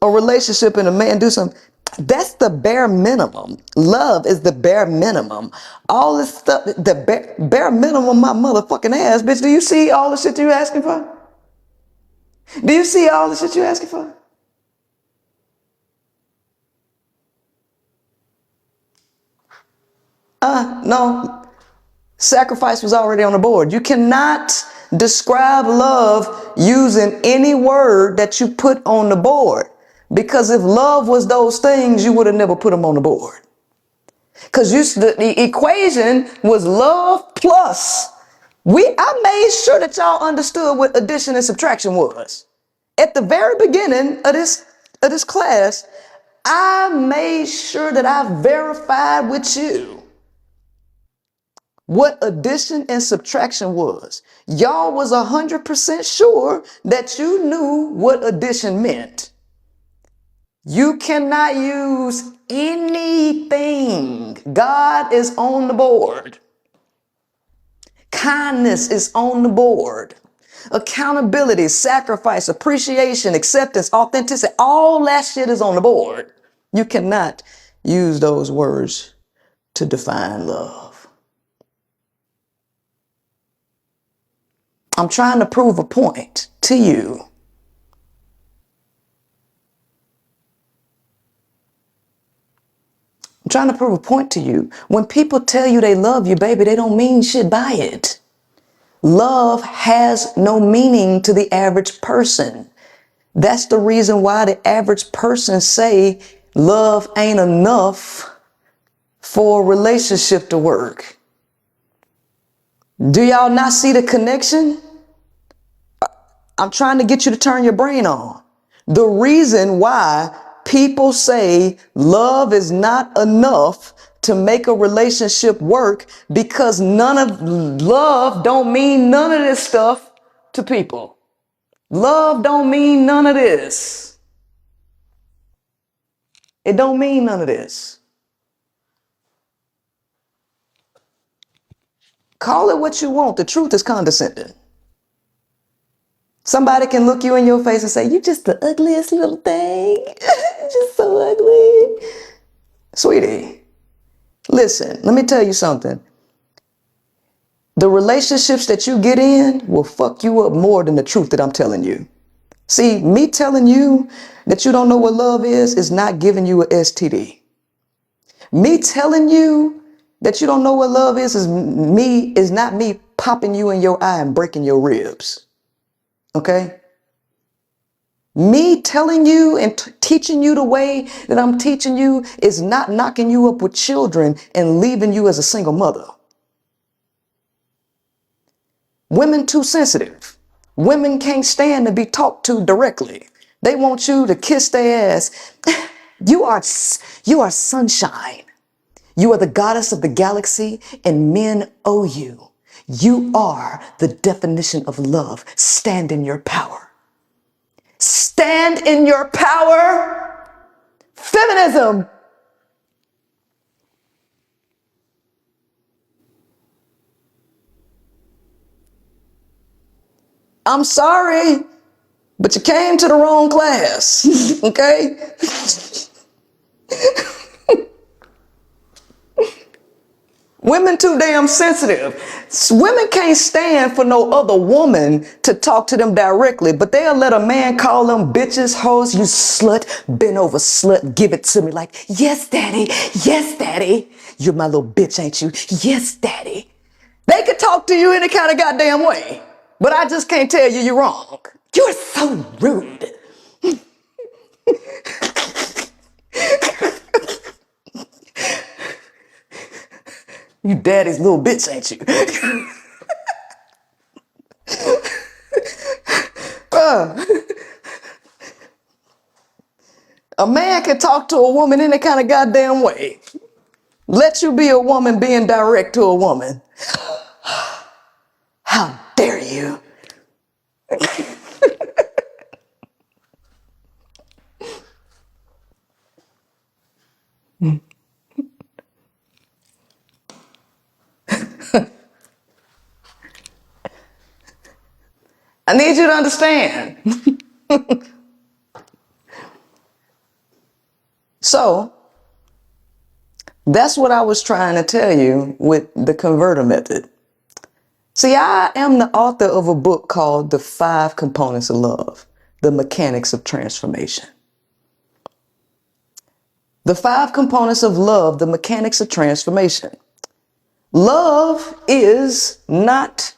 a relationship and a man do something, that's the bare minimum. Love is the bare minimum. All this stuff, the bare minimum, my motherfucking ass, bitch. Do you see all the shit you asking for? Do you see all the shit you asking for? No. Sacrifice was already on the board. You cannot describe love using any word that you put on the board. Because if love was those things, you would have never put them on the board. Because the equation was love plus. I made sure that y'all understood what addition and subtraction was. At the very beginning of this class, I made sure that I verified with you what addition and subtraction was. Y'all was 100% sure that you knew what addition meant. You cannot use anything. God is on the board. Kindness is on the board. Accountability, sacrifice, appreciation, acceptance, authenticity, all that shit is on the board. You cannot use those words to define love. I'm trying to prove a point to you. I'm trying to prove a point to you. When people tell you they love you, baby, they don't mean shit by it. Love has no meaning to the average person. That's the reason why the average person say love ain't enough for a relationship to work. Do y'all not see the connection? I'm trying to get you to turn your brain on. The reason why people say love is not enough to make a relationship work, because love don't mean none of this stuff to people. Love don't mean none of this. It don't mean none of this. Call it what you want. The truth is condescending. Somebody can look you in your face and say, you just the ugliest little thing. You're just so ugly. Sweetie, listen, let me tell you something. The relationships that you get in will fuck you up more than the truth that I'm telling you. See, me telling you that you don't know what love is not giving you a STD. Me telling you that you don't know what love is not me popping you in your eye and breaking your ribs. Okay? Me telling you and teaching you the way that I'm teaching you is not knocking you up with children and leaving you as a single mother. Women too sensitive. Women can't stand to be talked to directly. They want you to kiss their ass. You are sunshine. You are the goddess of the galaxy, and men owe you. You are the definition of love. Stand in your power. Stand in your power. Feminism. I'm sorry, but you came to the wrong class, okay? Women too damn sensitive. Women can't stand for no other woman to talk to them directly, but they'll let a man call them bitches, hoes, you slut, bend over slut, give it to me like, yes, daddy, yes, daddy. You're my little bitch, ain't you? Yes, daddy. They could talk to you any kind of goddamn way, but I just can't tell you you're wrong. You're so rude. You daddy's little bitch, ain't you? A man can talk to a woman any kind of goddamn way. Let you be a woman being direct to a woman. How dare you? you to understand. So that's what I was trying to tell you with the converter method. See, I am the author of a book called The 5 Components of Love, The Mechanics of Transformation. The 5 Components of Love, The Mechanics of Transformation. Love is not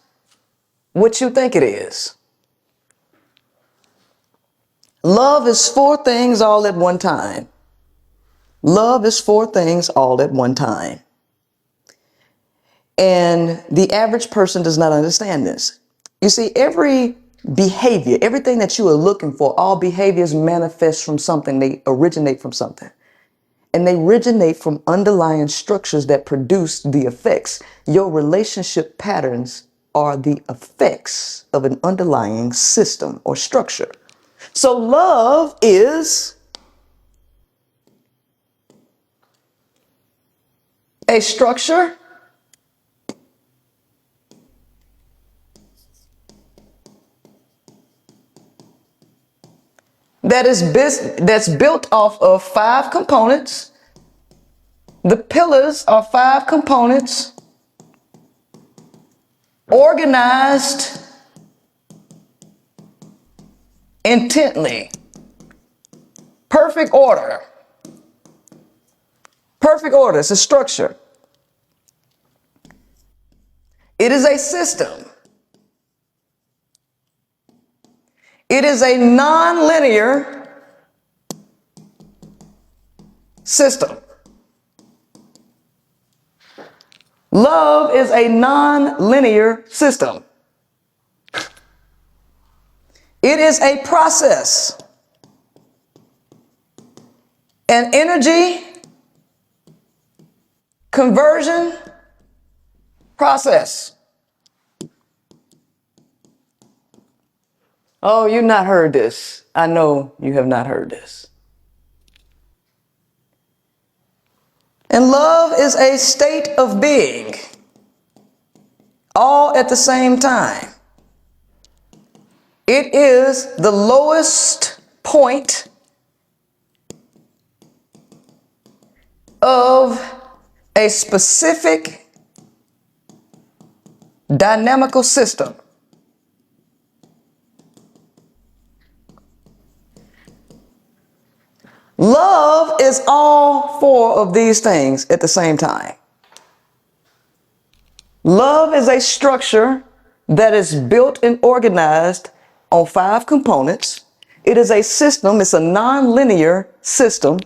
what you think it is. Love is 4 things all at one time. Love is 4 things all at one time. And the average person does not understand this. You see, every behavior, everything that you are looking for, all behaviors manifest from something. They originate from something. And they originate from underlying structures that produce the effects. Your relationship patterns are the effects of an underlying system or structure. So love is a structure that's built off of 5 components. The pillars are 5 components organized intently. Perfect order. Perfect order. It's a structure. It is a system. It is a non-linear system. Love is a non-linear system. It is a process, an energy conversion process. Oh, you've not heard this. I know you have not heard this. And love is a state of being, all at the same time. It is the lowest point of a specific dynamical system. Love is all 4 of these things at the same time. Love is a structure that is built and organized on 5 components. It is a system. It's a non-linear system.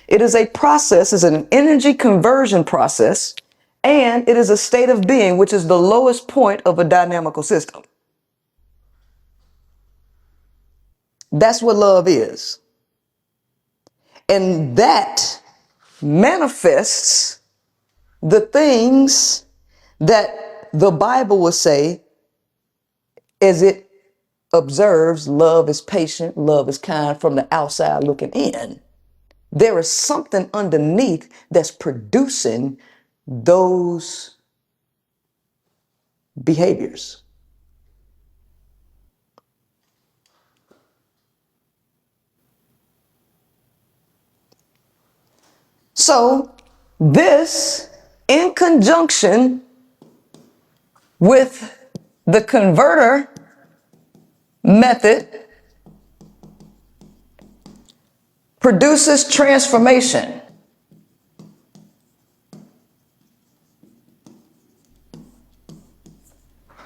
It is a process. It's an energy conversion process. And it is a state of being, which is the lowest point of a dynamical system. That's what love is. And that manifests the things that the Bible will say as it observes. Love is patient, love is kind from the outside looking in. There is something underneath that's producing those behaviors. So this, in conjunction with the converter method, produces transformation.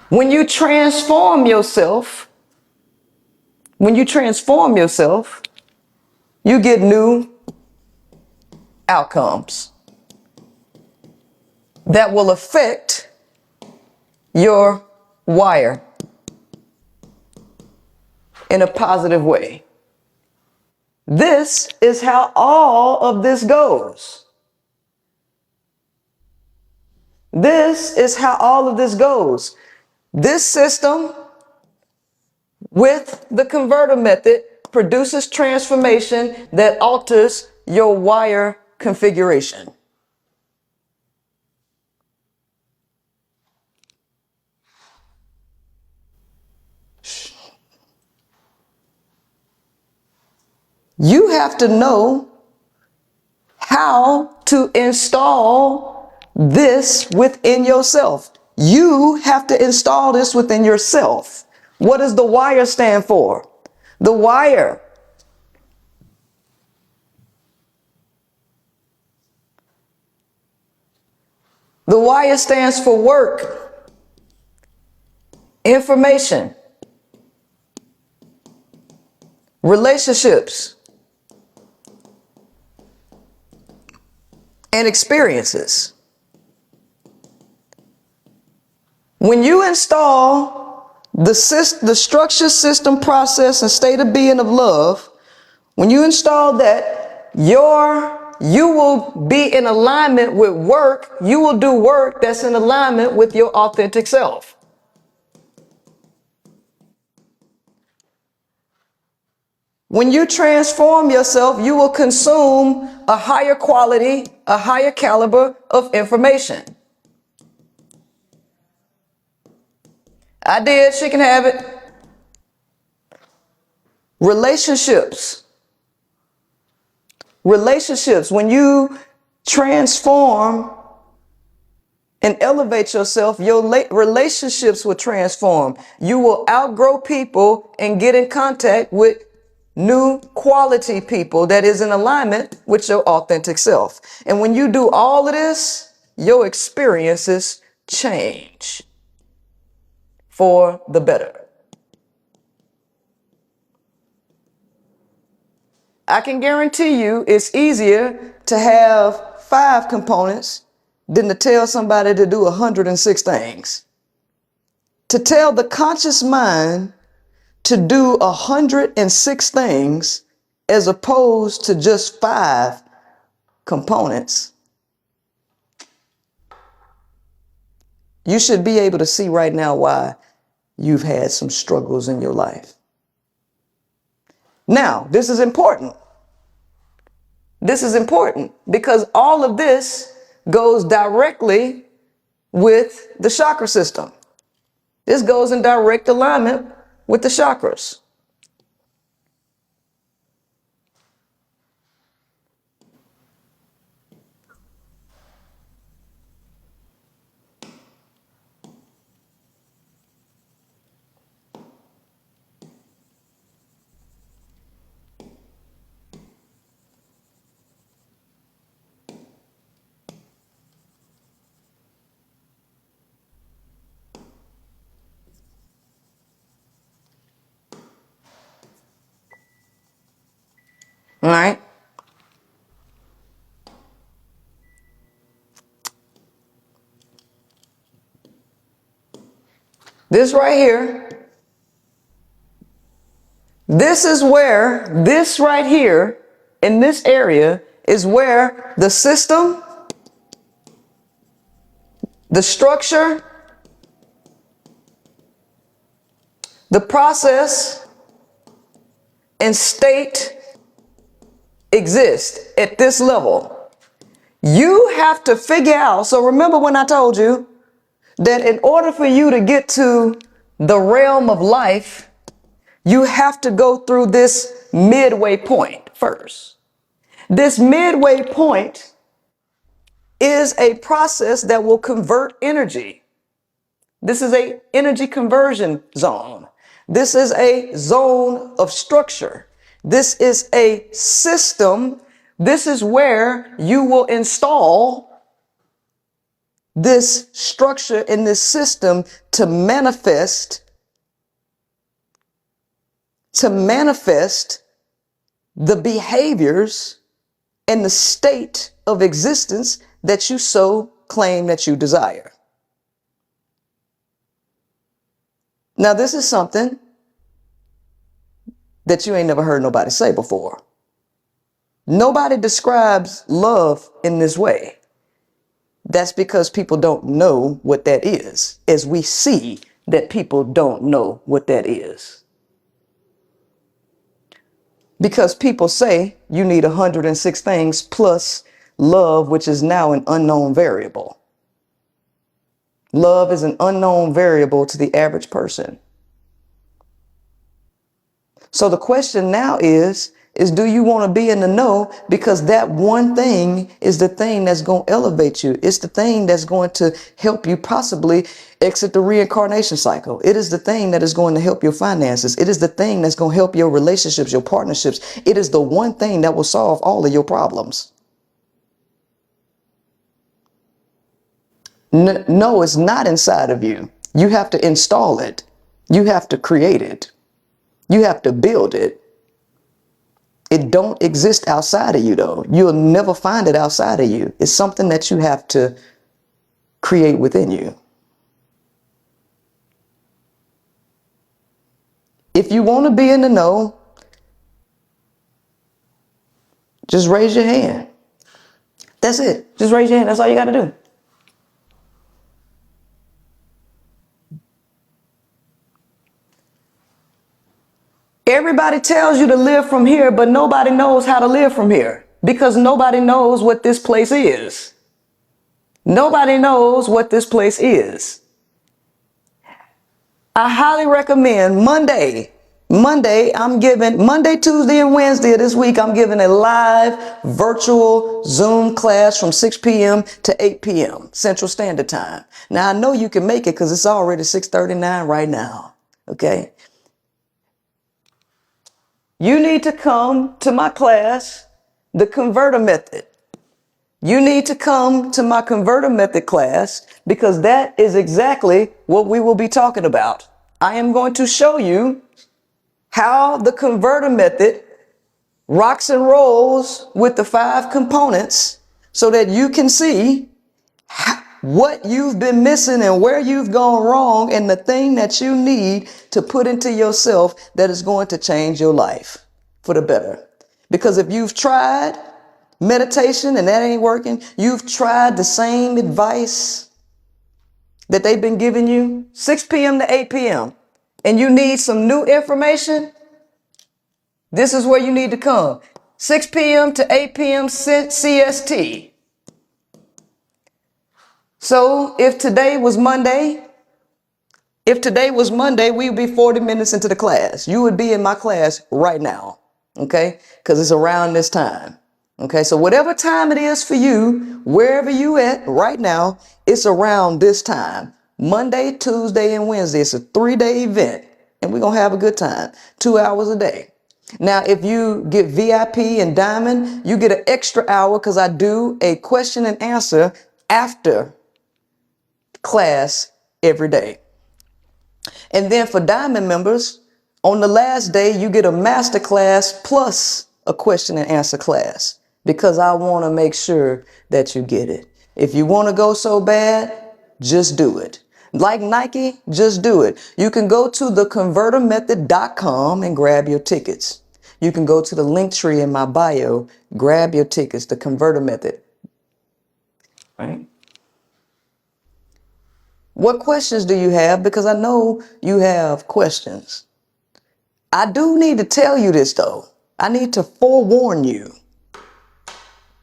When you transform yourself, you get new outcomes that will affect your wire in a positive way. This is how all of this goes. This is how all of this goes. This system with the converter method produces transformation that alters your wire configuration. You have to know how to install this within yourself. You have to install this within yourself. What does the wire stand for? The wire. The wire stands for work, information, relationships, and experiences. When you install the structure, system, process, and state of being of love, when you install that, you will be in alignment with work. You will do work that's in alignment with your authentic self. When you transform yourself, you will consume a higher quality, a higher caliber of information. I did. She can have it. Relationships. Relationships. When you transform and elevate yourself, your relationships will transform. You will outgrow people and get in contact with new quality people that is in alignment with your authentic self. And when you do all of this, your experiences change for the better. I can guarantee you it's easier to have 5 components than to tell somebody to do 106 things. To tell the conscious mind to do 106 things as opposed to just 5 components. You should be able to see right now why you've had some struggles in your life. Now, this is important. This is important because all of this goes directly with the chakra system. This goes in direct alignment with the chakras. All right. This right here, this right here, in this area, is where the system, the structure, the process, and state exist at this level. You have to figure out, so remember when I told you that in order for you to get to the realm of life, you have to go through this midway point first. This midway point is a process that will convert energy. This is an energy conversion zone. This is a zone of structure. This is a system. This is where you will install this structure in this system to manifest the behaviors and the state of existence that you so claim that you desire. Now, this is something that you ain't never heard nobody say before. Nobody describes love in this way. That's because people don't know what that is, as we see that people don't know what that is. Because people say you need 106 things plus love, which is now an unknown variable. Love is an unknown variable to the average person. So the question now is, is, do you want to be in the know? Because that one thing is the thing that's going to elevate you. It's the thing that's going to help you possibly exit the reincarnation cycle. It is the thing that is going to help your finances. It is the thing that's going to help your relationships, your partnerships. It is the one thing that will solve all of your problems. No, it's not inside of you. You have to install it. You have to create it. You have to build it. It don't exist outside of you, though. You'll never find it outside of you. It's something that you have to create within you. If you want to be in the know, just raise your hand. That's it. Just raise your hand. That's all you got to do. Everybody tells you to live from here, but nobody knows how to live from here because nobody knows what this place is. Nobody knows what this place is. I highly recommend Monday, Tuesday, and Wednesday of this week, I'm giving a live virtual Zoom class from 6 p.m. to 8 p.m. Central Standard Time. Now, I know you can make it because it's already 6:39 right now. Okay. You need to come to my class, The Converter Method. You need to come to my Converter Method class because that is exactly what we will be talking about. I am going to show you how the Converter Method rocks and rolls with the 5 components so that you can see what you've been missing and where you've gone wrong and the thing that you need to put into yourself that is going to change your life for the better. Because if you've tried meditation and that ain't working, you've tried the same advice that they've been giving you 6 p.m. to 8 p.m. and you need some new information, this is where you need to come. 6 p.m. to 8 p.m. CST. So if today was Monday, we would be 40 minutes into the class. You would be in my class right now, okay? Because it's around this time, okay? So whatever time it is for you, wherever you at right now, it's around this time. Monday, Tuesday, and Wednesday. It's a 3-day event, and we're going to have a good time. 2 hours a day. Now, if you get VIP and Diamond, you get an extra hour because I do a question and answer after class every day. And then for Diamond members, on the last day, you get a master class plus a question and answer class because I want to make sure that you get it. If you want to go so bad, just do it. Like Nike, just do it. You can go to theconvertermethod.com and grab your tickets. You can go to the link tree in my bio, grab your tickets, The Converter Method. Right? What questions do you have? Because I know you have questions. I do need to tell you this though. I need to forewarn you.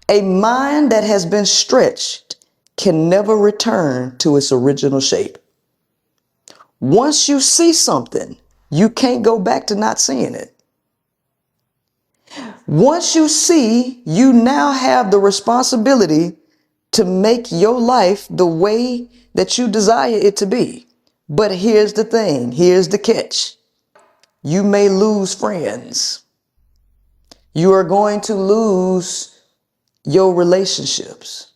A mind that has been stretched can never return to its original shape. Once you see something, you can't go back to not seeing it. Once you see, you now have the responsibility to make your life the way that you desire it to be. But here's the thing, here's the catch. You may lose friends. You are going to lose your relationships.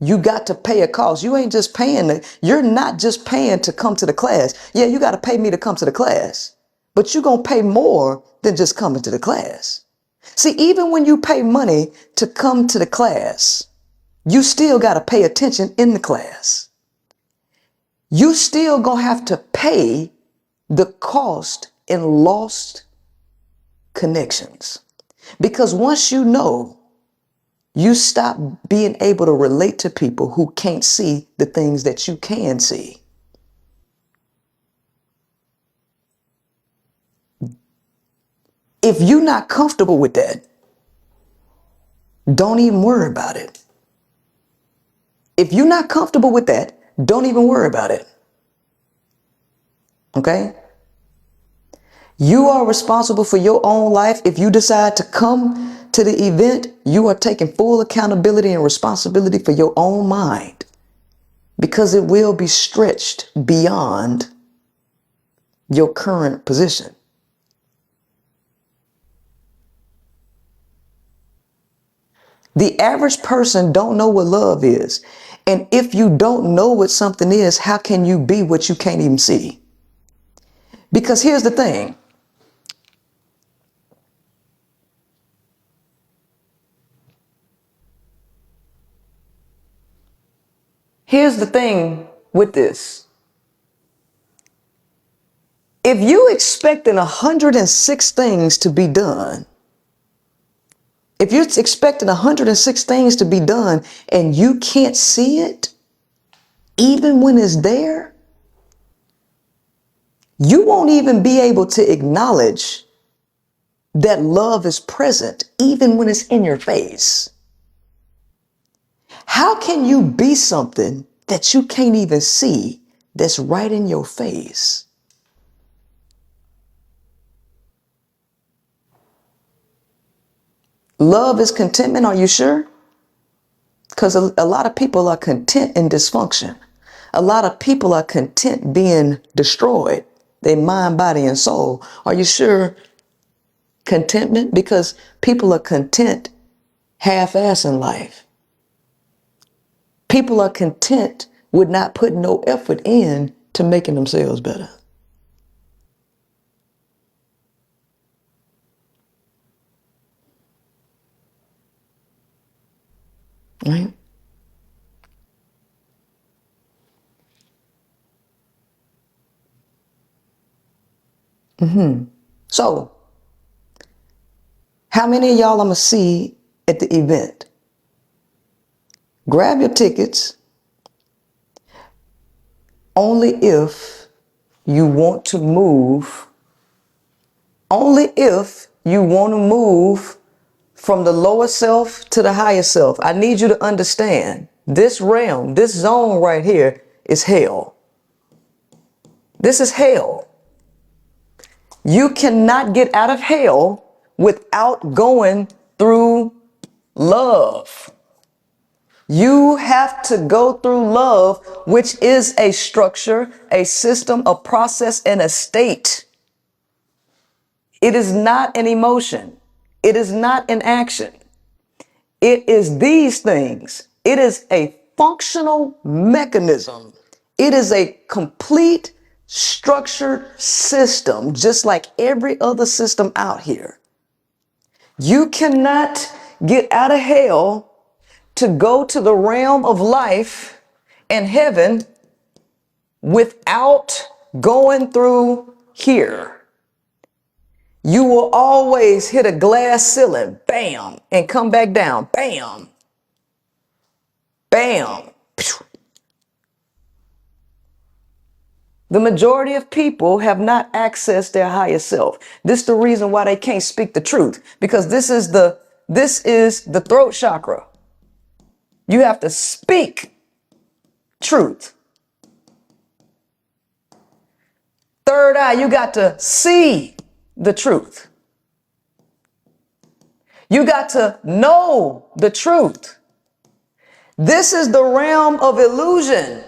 You got to pay a cost. You ain't just paying, you're not just paying to come to the class. Yeah, you got to pay me to come to the class, but you're going to pay more than just coming to the class. See, even when you pay money to come to the class, you still got to pay attention in the class. You still gonna have to pay the cost in lost connections. Because once you know, you stop being able to relate to people who can't see the things that you can see. If you're not comfortable with that, don't even worry about it. If you're not comfortable with that, don't even worry about it. Okay? You are responsible for your own life. If you decide to come to the event, you are taking full accountability and responsibility for your own mind, because it will be stretched beyond your current position. The average person don't know what love is. And if you don't know what something is, how can you be what you can't even see? Because here's the thing. Here's the thing with this. If you expecting 106 things to be done, if you're expecting 106 things to be done and you can't see it, even when it's there, you won't even be able to acknowledge that love is present, even when it's in your face. How can you be something that you can't even see that's right in your face? Love is contentment, are you sure? Because a lot of people are content in dysfunction. A lot of people are content being destroyed, their mind, body, and soul. Are you sure contentment? Because people are content half-assing life. People are content with not putting no effort in to making themselves better. Right? So, how many of y'all I'm gonna see at the event? Grab your tickets only if you want to move, only if you want to move from the lower self to the higher self. I need you to understand this realm, this zone right here is hell. This is hell. You cannot get out of hell without going through love. You have to go through love, which is a structure, a system, a process, and a state. It is not an emotion. It is not an action. It is these things. It is a functional mechanism. It is a complete structured system, just like every other system out here. You cannot get out of hell to go to the realm of life and heaven without going through here. You will always hit a glass ceiling, bam, and come back down, bam, bam. The majority of people have not accessed their higher self. This is the reason why they can't speak the truth, because this is the throat chakra. You have to speak truth. Third eye, you got to see the truth. You got to know the truth. This is the realm of illusion.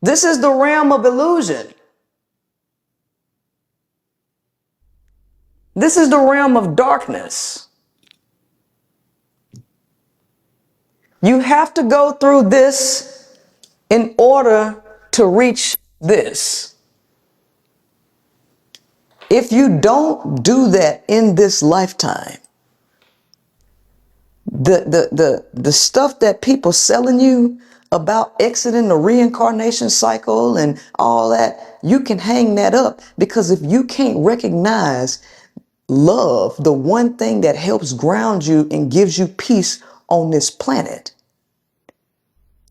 This is the realm of illusion. This is the realm of darkness. You have to go through this in order to reach this. If you don't do that in this lifetime, the stuff that people selling you about exiting the reincarnation cycle and all that, you can hang that up, because if you can't recognize love, the one thing that helps ground you and gives you peace on this planet,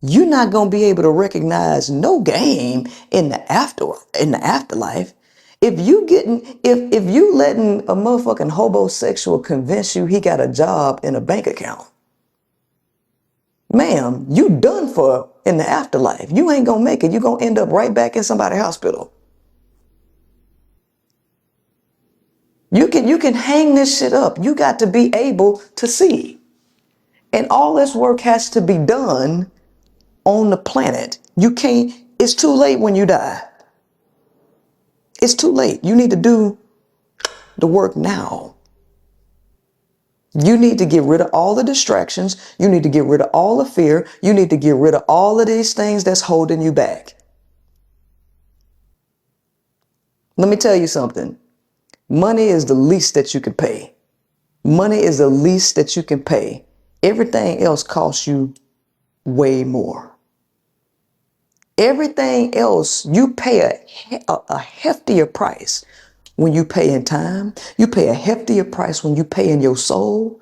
you're not going to be able to recognize no game in the afterlife. If you letting a motherfucking homosexual convince you he got a job in a bank account, ma'am, you done for in the afterlife. You ain't gonna make it. You're gonna end up right back in somebody's hospital. You can hang this shit up. You got to be able to see. And all this work has to be done on the planet. You can't, it's too late when you die. It's too late. You need to do the work now. You need to get rid of all the distractions. You need to get rid of all the fear. You need to get rid of all of these things that's holding you back. Let me tell you something. Money is the least that you can pay. Money is the least that you can pay. Everything else costs you way more. Everything else, you pay a heftier price when you pay in time. You pay a heftier price when you pay in your soul.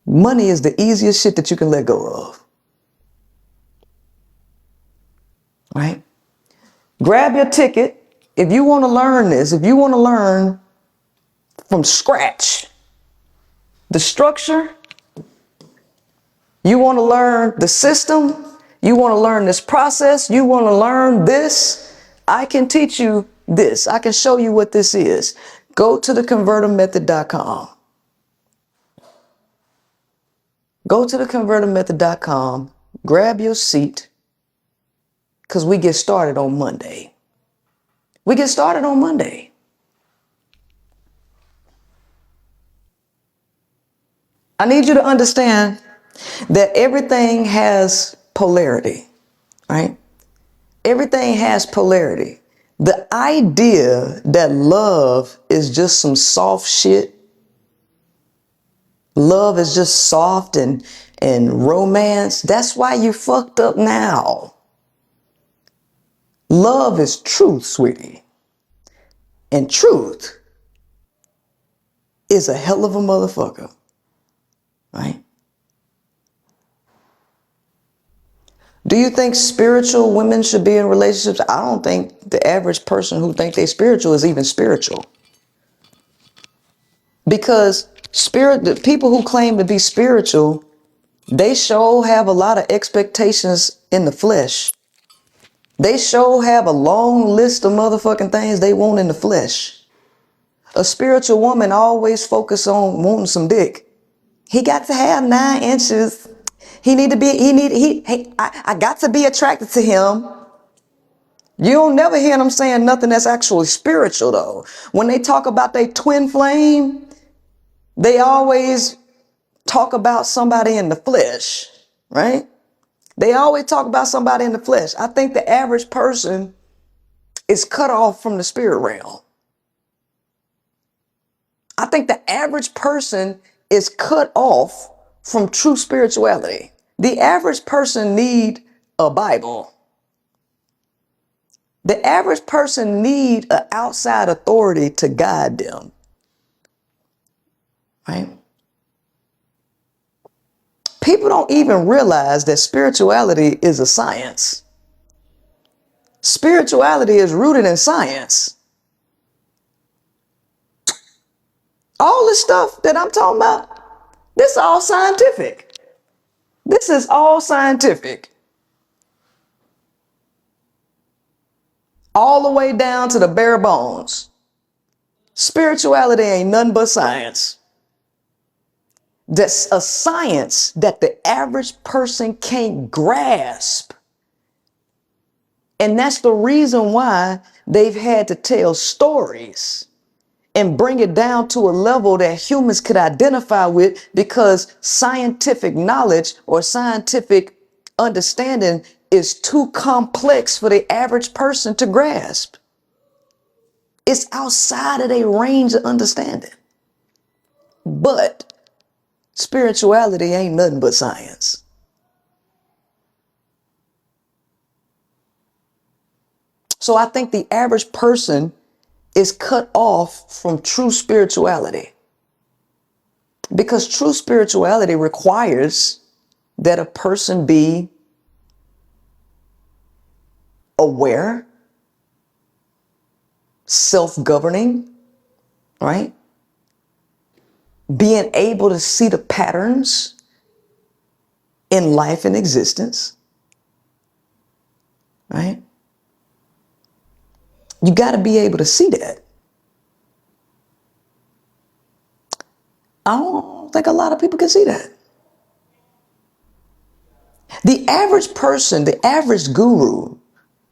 Money is the easiest shit that you can let go of. Right? Grab your ticket. If you want to learn this, if you want to learn from scratch, the structure, you want to learn the system, you want to learn this process, you want to learn this, I can teach you this. I can show you what this is. Go to theconvertermethod.com. Go to theconvertermethod.com, grab your seat, because we get started on Monday. We get started on Monday. I need you to understand that everything has polarity, right? Everything has polarity. The idea that love is just some soft shit, love is just soft and romance, that's why you fucked up now. Love is truth, sweetie. And truth is a hell of a motherfucker, right? Do you think spiritual women should be in relationships? I don't think the average person who thinks they're spiritual is even spiritual. Because the people who claim to be spiritual, they sure have a lot of expectations in the flesh. They sure have a long list of motherfucking things they want in the flesh. A spiritual woman always focus on wanting some dick. He got to have 9 inches. I got to be attracted to him. You don't never hear them saying nothing that's actually spiritual though. When they talk about their twin flame, they always talk about somebody in the flesh, right? They always talk about somebody in the flesh. I think the average person is cut off from the spirit realm. I think the average person is cut off from true spirituality. The average person need a Bible. The average person need an outside authority to guide them, right? People don't even realize that spirituality is a science. Spirituality is rooted in science. All this stuff that I'm talking about, this is all scientific. This is all scientific. All the way down to the bare bones. Spirituality ain't nothing but science. That's a science that the average person can't grasp. And that's the reason why they've had to tell stories and bring it down to a level that humans could identify with, because scientific knowledge or scientific understanding is too complex for the average person to grasp. It's outside of their range of understanding. But spirituality ain't nothing but science. So I think the average person is cut off from true spirituality, because true spirituality requires that a person be aware, self-governing, right? Being able to see the patterns in life and existence, right? You got to be able to see that. I don't think a lot of people can see that. The average person, the average guru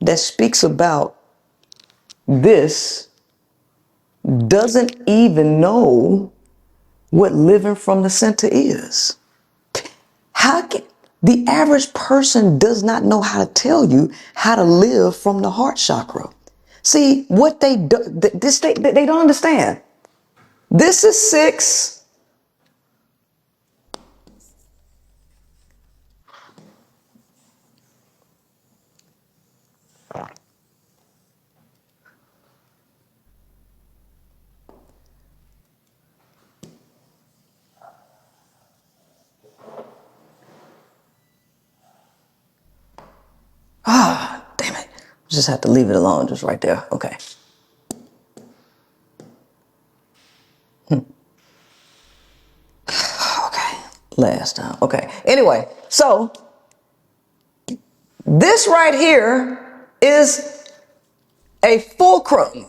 that speaks about this doesn't even know what living from the center is. How can the average person does not know how to tell you how to live from the heart chakra? See, what they do, they don't understand. This is 6. Damn it. Just have to leave it alone, just right there. Okay. Okay. Last time. Okay. Anyway, so this right here is a fulcrum.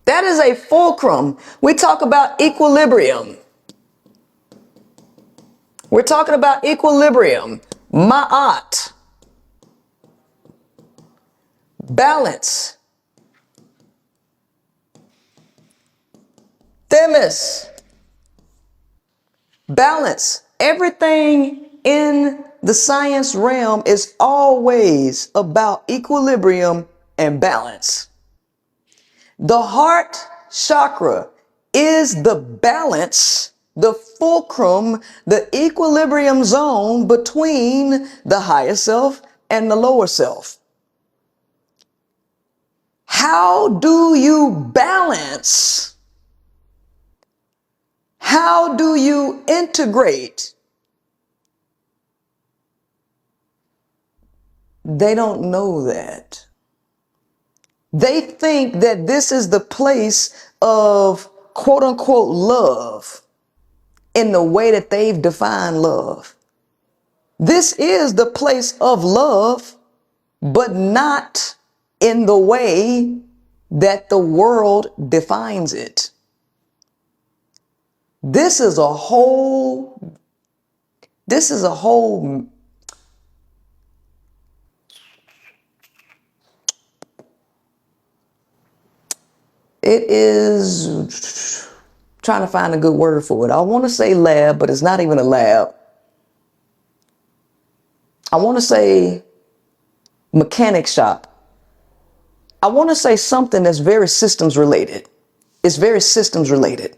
That is a fulcrum. We talk about equilibrium. We're talking about equilibrium. Ma'at. Balance. Themis. Balance. Everything in the science realm is always about equilibrium and balance. The heart chakra is the balance, the fulcrum, the equilibrium zone between the higher self and the lower self. How do you balance? How do you integrate? They don't know that. They think that this is the place of quote unquote love in the way that they've defined love. This is the place of love, but not in the way that the world defines it. This is a whole it is trying to find a good word for it. I want to say lab, but it's not even a lab. I want to say mechanic shop. I want to say something that's very systems related. It's very systems related.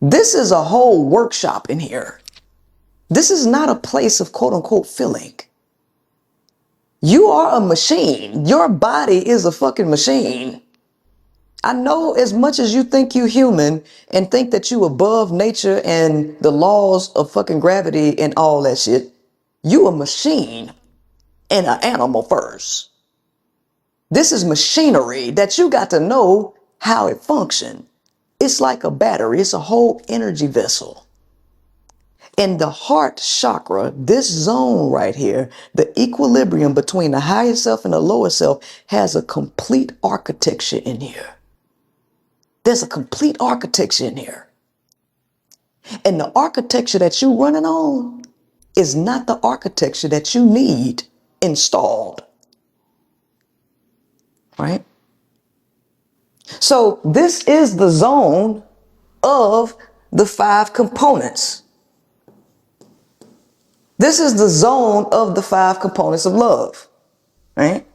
This is a whole workshop in here. This is not a place of quote unquote filling. You are a machine. Your body is a fucking machine. I know as much as you think you human and think that you above nature and the laws of fucking gravity and all that shit, you a machine and an animal first. This is machinery that you got to know how it functions. It's like a battery. It's a whole energy vessel. In the heart chakra, this zone right here, the equilibrium between the higher self and the lower self has a complete architecture in here. There's a complete architecture in here. And the architecture that you're running on is not the architecture that you need installed. Right? So this is the zone of the 5 components. This is the zone of the 5 components of love. Right?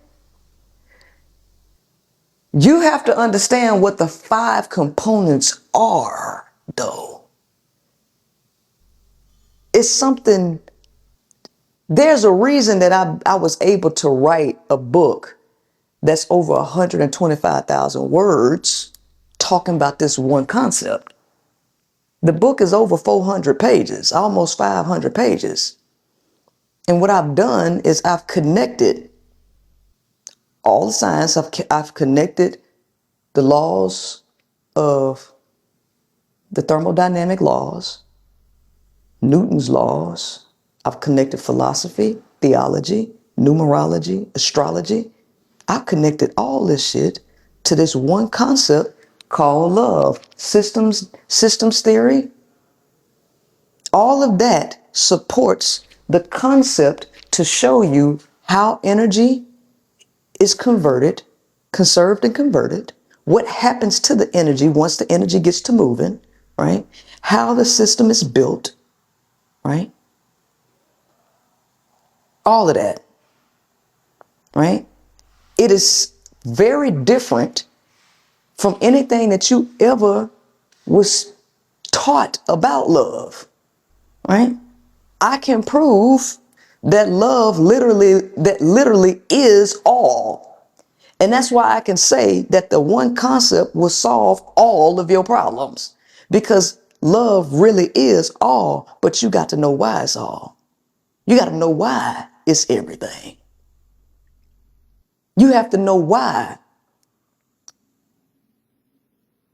You have to understand what the 5 components are, though. It's something, there's a reason that I was able to write a book that's over 125,000 words talking about this one concept. The book is over 400 pages, almost 500 pages. And what I've done is I've connected all the science. I've connected the laws of the thermodynamic laws, Newton's laws. I've connected philosophy, theology, numerology, astrology. I've connected all this shit to this one concept called love. Systems theory, all of that supports the concept to show you how energy is conserved and converted, what happens to the energy once the energy gets to moving, right? How the system is built, right? All of that, right? It is very different from anything that you ever was taught about love, right? I can prove that love literally is all. And that's why I can say that the one concept will solve all of your problems, because love really is all, but you got to know why it's all. You got to know why it's everything. You have to know why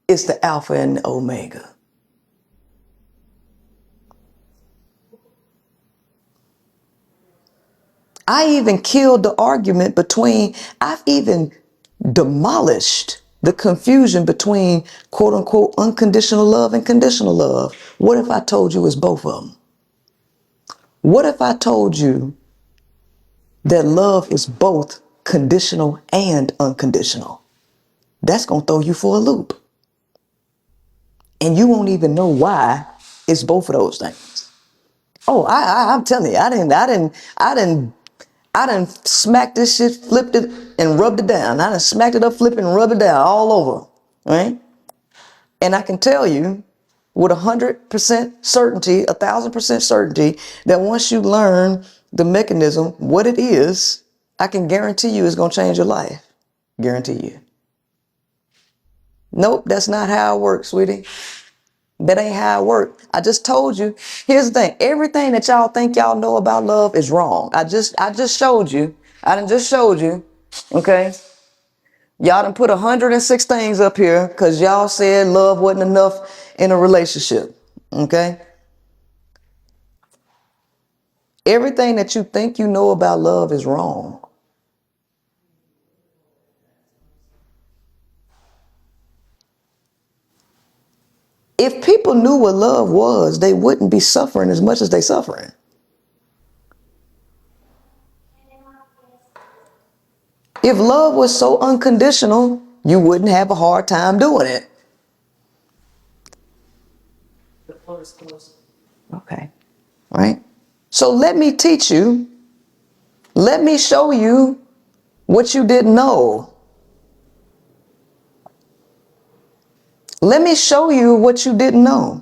it's the Alpha and the Omega. I even killed the argument I've even demolished the confusion between quote unquote unconditional love and conditional love. What if I told you it's both of them? What if I told you that love is both conditional and unconditional? That's going to throw you for a loop. And you won't even know why it's both of those things. Oh, I'm telling you, I done smacked this shit, flipped it, and rubbed it down. I done smacked it up, flipped it, and rubbed it down all over, right? And I can tell you with 100% certainty, 1,000% certainty, that once you learn the mechanism, what it is, I can guarantee you it's going to change your life. Guarantee you. Nope, that's not how it works, sweetie. That ain't how it works. I just told you. Here's the thing. Everything that y'all think y'all know about love is wrong. I just showed you. I done just showed you. Okay? Y'all done put 106 things up here because y'all said love wasn't enough in a relationship. Okay? Everything that you think you know about love is wrong. If people knew what love was, they wouldn't be suffering as much as they suffering. If love was so unconditional, you wouldn't have a hard time doing it. Okay. Right? So let me teach you. Let me show you what you didn't know. Let me show you what you didn't know.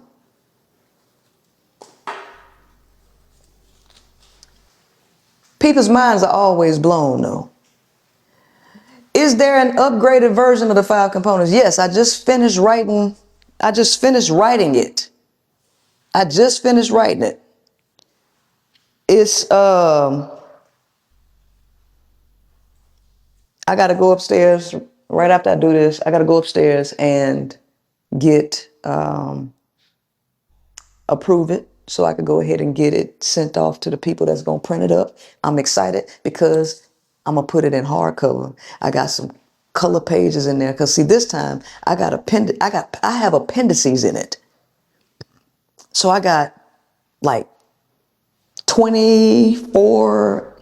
People's minds are always blown, though. Is there an upgraded version of the 5 components? Yes, I just finished writing it. I just finished writing it. It's I gotta go upstairs right after I do this. I gotta go upstairs and get approve it so I could go ahead and get it sent off to the people that's gonna print it up. I'm excited because I'm gonna put it in hardcover. I got some color pages in there because see, this time I have appendices in it. So I got like 24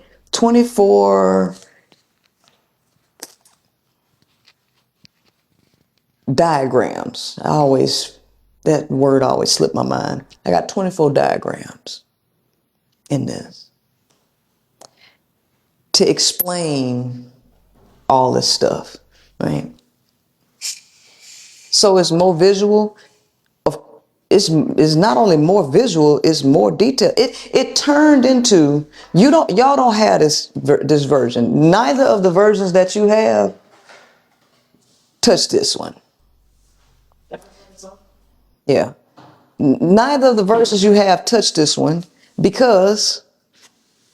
diagrams. That word always slipped my mind. I got 24 diagrams in this to explain all this stuff, right? So it's more visual. It's not only more visual, it's more detailed. It turned into, y'all don't have this version. Neither of the versions that you have touch this one. Yeah. Neither of the verses you have touch this one because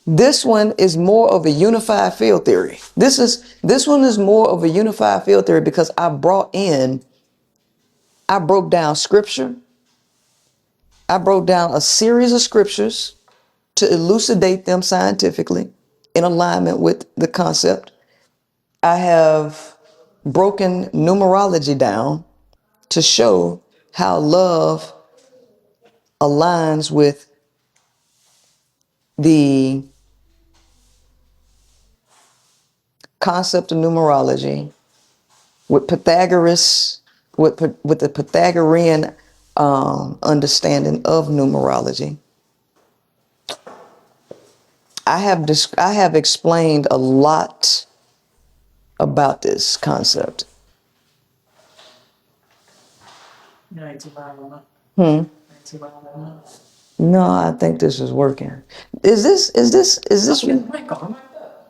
this one is more of a unified field theory. This one is more of a unified field theory because I broke down scripture. I broke down a series of scriptures to elucidate them scientifically in alignment with the concept. I have broken numerology down to show how love aligns with the concept of numerology, with Pythagoras, with the Pythagorean understanding of numerology. I have explained a lot about this concept. No, I think this is working. Is this?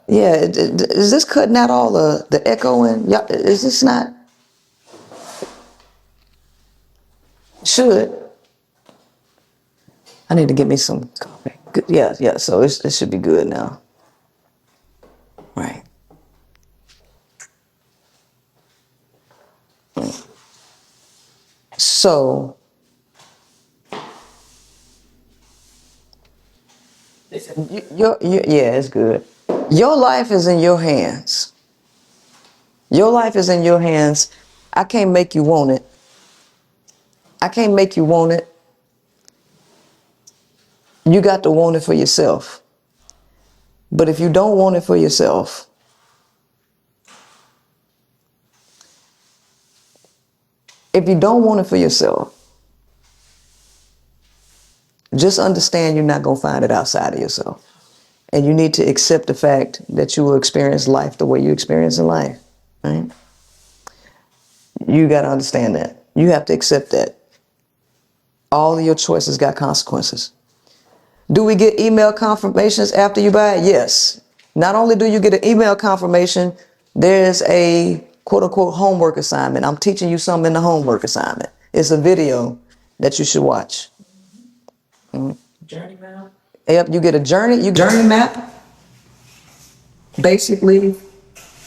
Yeah, is this cutting out all the echoing? Yeah, is this not? Should. I need to get me some coffee. Good. Yeah. So it should be good now. Right. So. Yeah, it's good. Your life is in your hands. Your life is in your hands. I can't make you want it. I can't make you want it. You got to want it for yourself. But if you don't want it for yourself, just understand you're not going to find it outside of yourself. And you need to accept the fact that you will experience life the way you experience in life, right? You got to understand that. You have to accept that. All of your choices got consequences. Do we get email confirmations after you buy it? Yes. Not only do you get an email confirmation, there's a quote unquote homework assignment. I'm teaching you something in the homework assignment. It's a video that you should watch. Journey map. Yep, you get a journey map, basically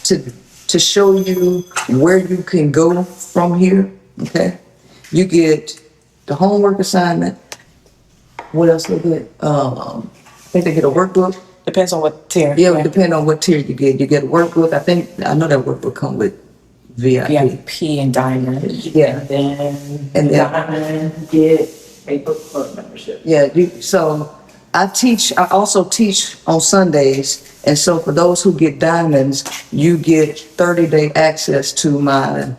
to show you where you can go from here. Okay, you get the homework assignment. What else they get? I think they get a workbook. Depends on what tier. Yeah, it depends on what tier you get. You get a workbook. I know that workbook come with VIP. VIP and diamond. Yeah. And then diamond get a book club membership. Yeah, so I also teach on Sundays. And so for those who get diamonds, you get 30-day access to my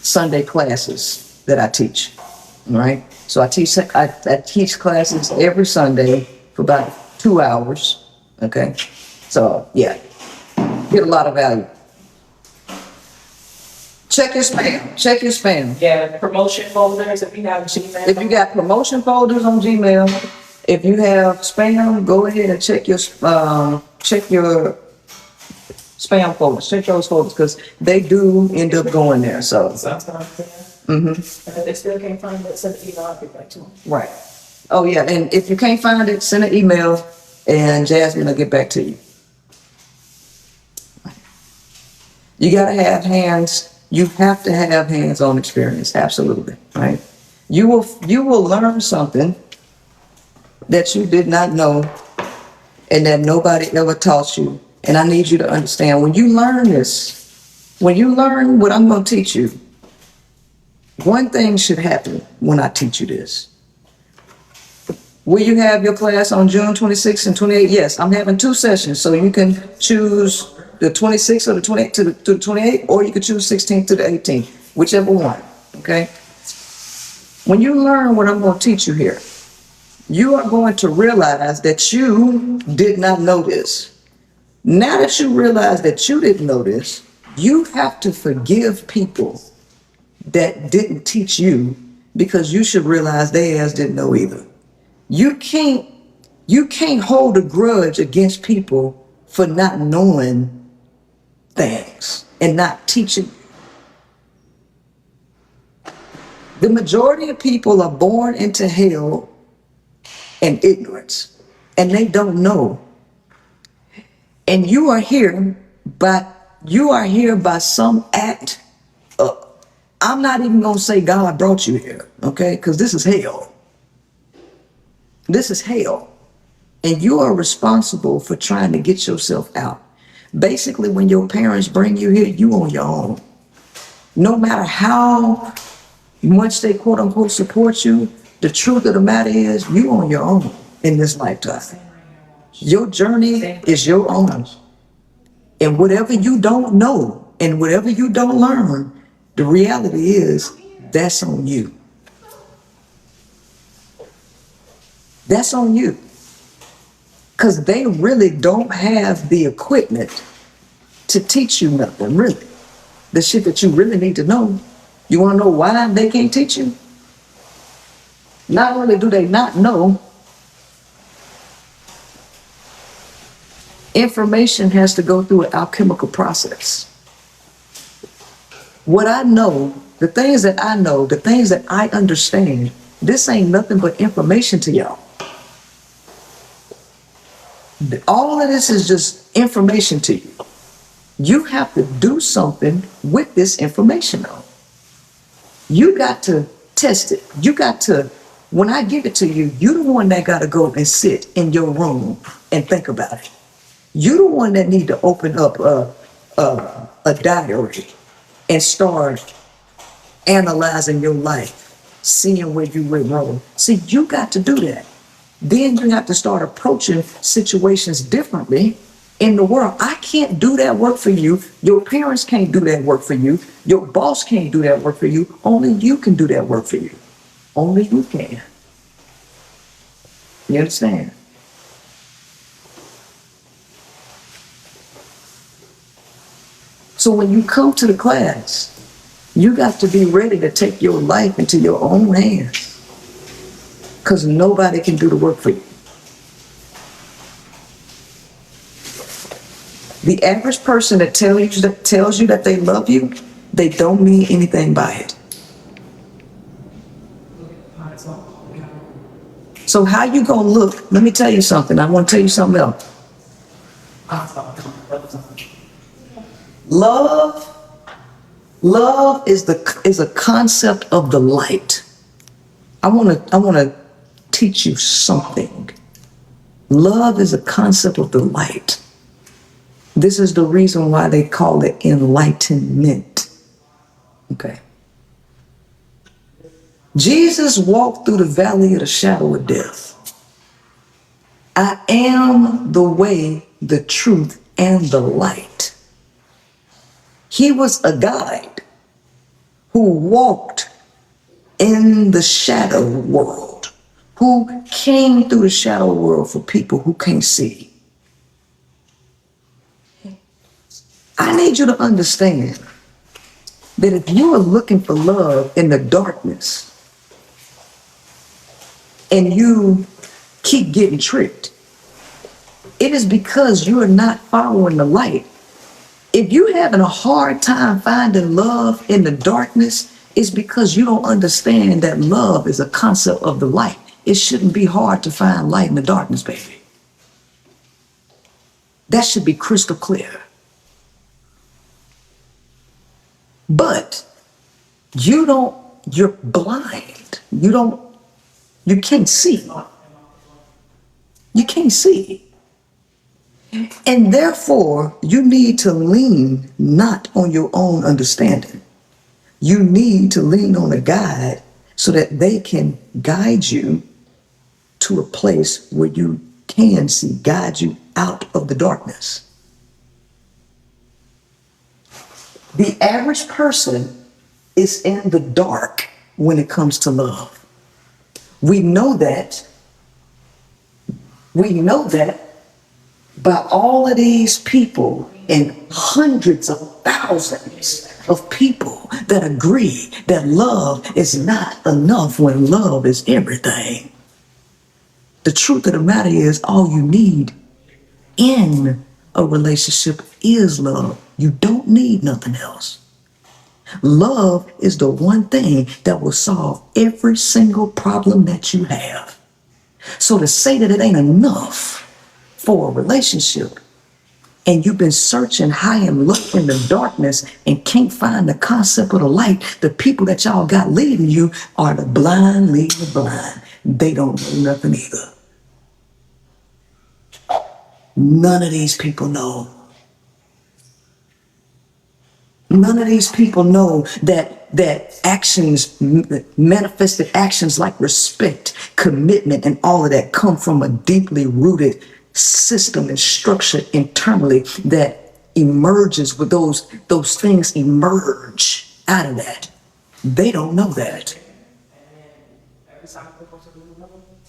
Sunday classes that I teach, right? So I teach classes every Sunday for about 2 hours, okay? So yeah, get a lot of value. Check your spam. Yeah, promotion folders if you have Gmail. If you got promotion folders on Gmail, if you have spam, go ahead and check your spam folders. Check those folders because they do end up going there. So. Sometimes, and if they still can't find it, send an email. I'll get back to them. Right. Oh yeah, and if you can't find it, send an email, and Jasmine will get back to you. You gotta have hands. You have to have hands-on experience. Absolutely, right? You will learn something that you did not know, and that nobody ever taught you. And I need you to understand when you learn this, when you learn what I'm going to teach you, one thing should happen when I teach you this. Will you have your class on June 26th and 28th? Yes, I'm having 2 sessions, so you can choose the 26th or the 28th to the 28th, or you could choose 16th to the 18th, whichever one, okay? When you learn what I'm going to teach you here, you are going to realize that you did not know this. Now that you realize that you didn't know this, you have to forgive people that didn't teach you because you should realize they ass didn't know either. You can't hold a grudge against people for not knowing things and not teaching. The majority of people are born into hell and ignorance, and they don't know. And you are here by some act of, I'm not even gonna say God brought you here, okay? Because this is hell. This is hell. And you are responsible for trying to get yourself out. Basically, when your parents bring you here, you on your own. No matter how Once they quote unquote support you, the truth of the matter is you on your own in this lifetime. Your journey is your own. And whatever you don't know and whatever you don't learn, the reality is that's on you. That's on you. Because they really don't have the equipment to teach you nothing, really. The shit that you really need to know. You want to know why they can't teach you? Not only do they not know, information has to go through an alchemical process. What I know, the things that I know, the things that I understand, this ain't nothing but information to y'all. All of this is just information to you. You have to do something with this information though. You got to test it. You got to, when I give it to you, you're the one that got to go and sit in your room and think about it. You're the one that need to open up a diary and start analyzing your life, seeing where you went wrong. See, you got to do that. Then you have to start approaching situations differently in the world. I can't do that work for you. Your parents can't do that work for you. Your boss can't do that work for you. Only you can do that work for you. Only you can. You understand? So when you come to the class, you got to be ready to take your life into your own hands. Because nobody can do the work for you. The average person that tells you that they love you, they don't mean anything by it. So how you gonna look? Let me tell you something. I want to tell you something else. Love is a concept of the light. I wanna teach you something. Love is a concept of the light. This is the reason why they call it enlightenment. Okay. Jesus walked through the valley of the shadow of death. I am the way, the truth, and the light. He was a guide who walked in the shadow world, who came through the shadow world for people who can't see. I need you to understand that if you are looking for love in the darkness and you keep getting tricked, it is because you are not following the light. If you're having a hard time finding love in the darkness, it's because you don't understand that love is a concept of the light. It shouldn't be hard to find light in the darkness, baby. That should be crystal clear. But you're blind. You can't see. You can't see. And therefore, you need to lean not on your own understanding. You need to lean on a guide so that they can guide you to a place where you can see, guide you out of the darkness. The average person is in the dark when it comes to love. We know that. We know that by all of these people and hundreds of thousands of people that agree that love is not enough when love is everything. The truth of the matter is, all you need in a relationship is love. You don't need nothing else. Love is the one thing that will solve every single problem that you have. So to say that it ain't enough for a relationship, and you've been searching high and low in the darkness and can't find the concept of the light, the people that y'all got leading you are the blind leading the blind. They don't know nothing either. None of these people know. None of these people know that that actions, manifested actions like respect, commitment, and all of that come from a deeply rooted system and structure internally that emerges with those things emerge out of that. They don't know that.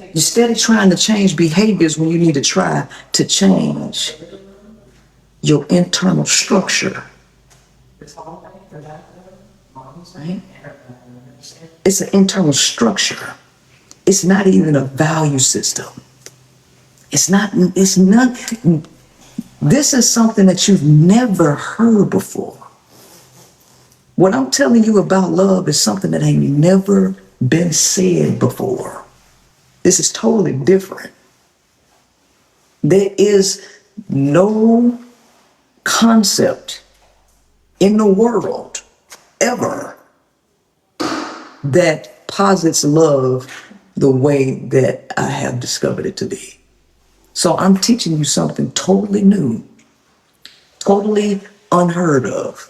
You're steady trying to change behaviors when you need to try to change your internal structure. Right? It's an internal structure. It's not even a value system. It's not, this is something that you've never heard before. What I'm telling you about love is something that ain't never been said before. This is totally different. There is no concept in the world ever that posits love the way that I have discovered it to be. So I'm teaching you something totally new, totally unheard of.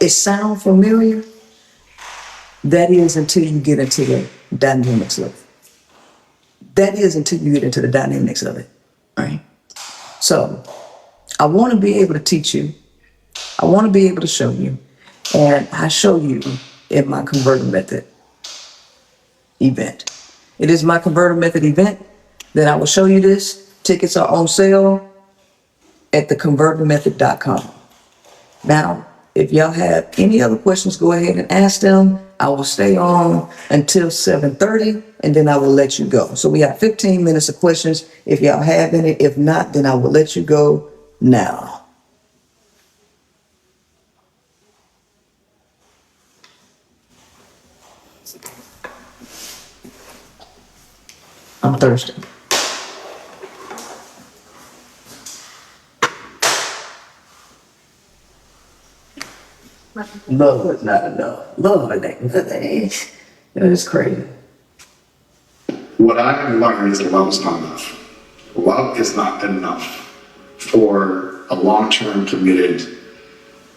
It sounds familiar? That is until you get into the dynamics of it. That is until you get into the dynamics of it, right? So I want to be able to teach you. I want to be able to show you. And I show you in my Converter Method event. It is my Converter Method event that I will show you this. Tickets are on sale at theconvertermethod.com. Now, if y'all have any other questions, go ahead and ask them. I will stay on until 7:30 and then I will let you go. So we have 15 minutes of questions if y'all have any. If not, then I will let you go now. I'm thirsty. Love is not enough. Love ain't nothing. It's crazy. What I have learned is that love is not enough. Love is not enough for a long-term, committed,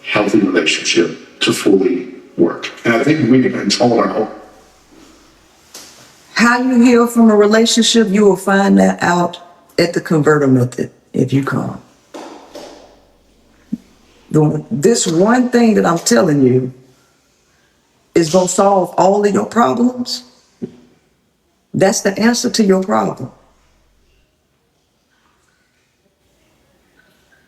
healthy relationship to fully work. And I think we've been told our whole. How you heal from a relationship, you will find that out at the Converter Method if you come. This one thing that I'm telling you is going to solve all of your problems. That's the answer to your problem.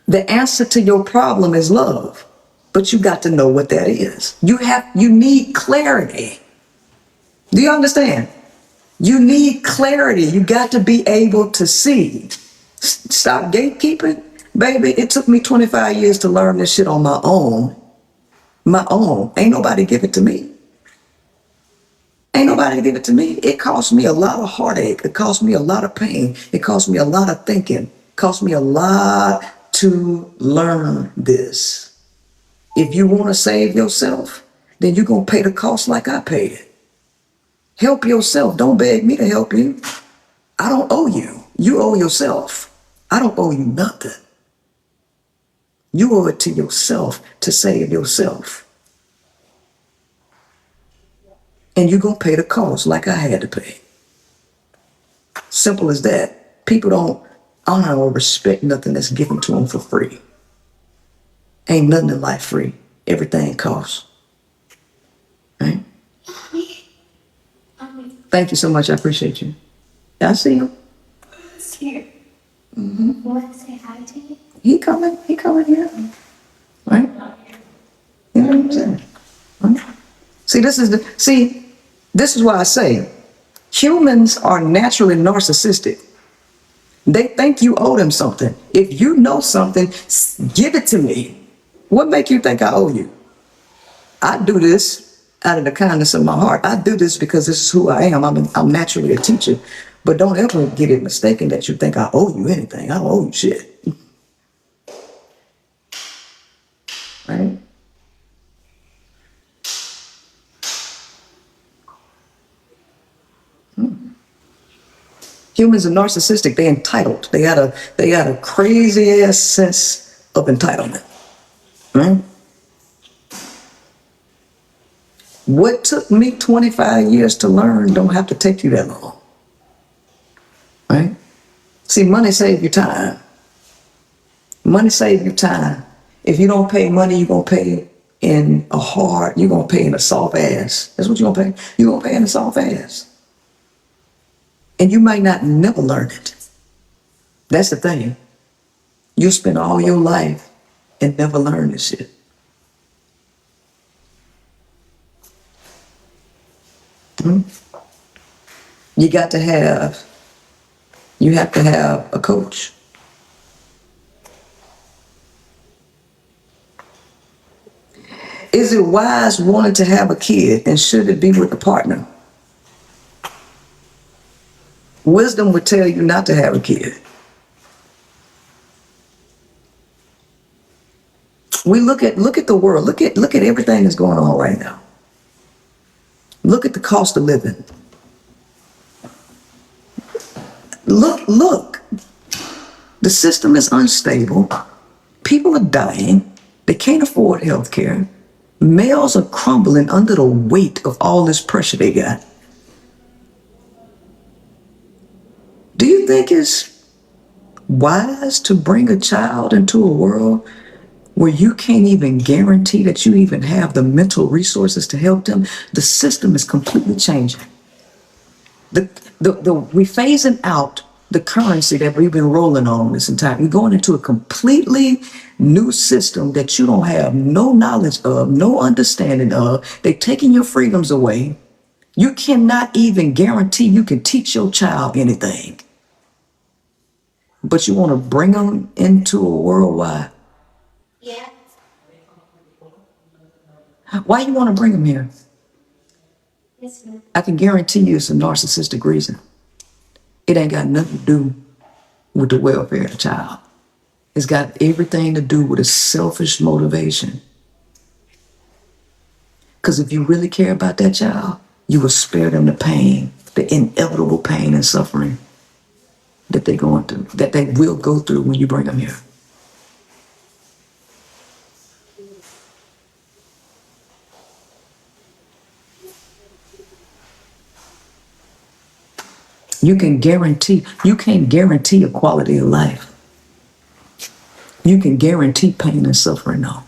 The answer to your problem is love, but you got to know what that is. You need clarity. Do you understand? You need clarity. You got to be able to see. Stop gatekeeping. Baby, it took me 25 years to learn this shit on my own. My own. Ain't nobody give it to me. Ain't nobody give it to me. It cost me a lot of heartache. It cost me a lot of pain. It cost me a lot of thinking. It cost me a lot to learn this. If you want to save yourself, then you're going to pay the cost like I paid it. Help yourself. Don't beg me to help you. I don't owe you. You owe yourself. I don't owe you nothing. You owe it to yourself to save yourself. And you're going to pay the cost like I had to pay. Simple as that. People don't honor or respect nothing that's given to them for free. Ain't nothing in life free. Everything costs. Right? Thank you so much. I appreciate you. I see you. Here. Mm-hmm. You want to say hi to you? He coming here. Right? You know what I'm saying? Right? See, this is why I say humans are naturally narcissistic. They think you owe them something. If you know something, give it to me. What make you think I owe you? I do this out of the kindness of my heart. I do this because this is who I am. I'm naturally a teacher. But don't ever get it mistaken that you think I owe you anything. I don't owe you shit. Right? Humans are narcissistic. They're entitled. They got a crazy ass sense of entitlement. Right? What took me 25 years to learn don't have to take you that long. Right? See, money saves you time. Money saves you time. If you don't pay money, you're going to pay you're going to pay in a soft ass. That's what you're going to pay. You're going to pay in a soft ass. And you might not never learn it. That's the thing. You'll spend all your life and never learn this shit. You have to have a coach. Is it wise wanting to have a kid, and should it be with a partner? Wisdom would tell you not to have a kid. We look at the world. Look at everything that's going on right now. Look at the cost of living. Look. The system is unstable. People are dying. They can't afford health care. Males are crumbling under the weight of all this pressure they got. Do you think it's wise to bring a child into a world where you can't even guarantee that you even have the mental resources to help them? The system is completely changing. We're phasing out the currency that we've been rolling on this entire. We're going into a completely new system that you don't have no knowledge of, no understanding of. They're taking your freedoms away. You cannot even guarantee you can teach your child anything. But you want to bring them into a world why? Yeah. Why you want to bring them here? Yes, ma'am. I can guarantee you it's a narcissistic reason. It ain't got nothing to do with the welfare of the child. It's got everything to do with a selfish motivation. Because if you really care about that child, you will spare them the pain, the inevitable pain and suffering that they're going through, that they will go through when you bring them here. You can't guarantee a quality of life. You can guarantee pain and suffering, though.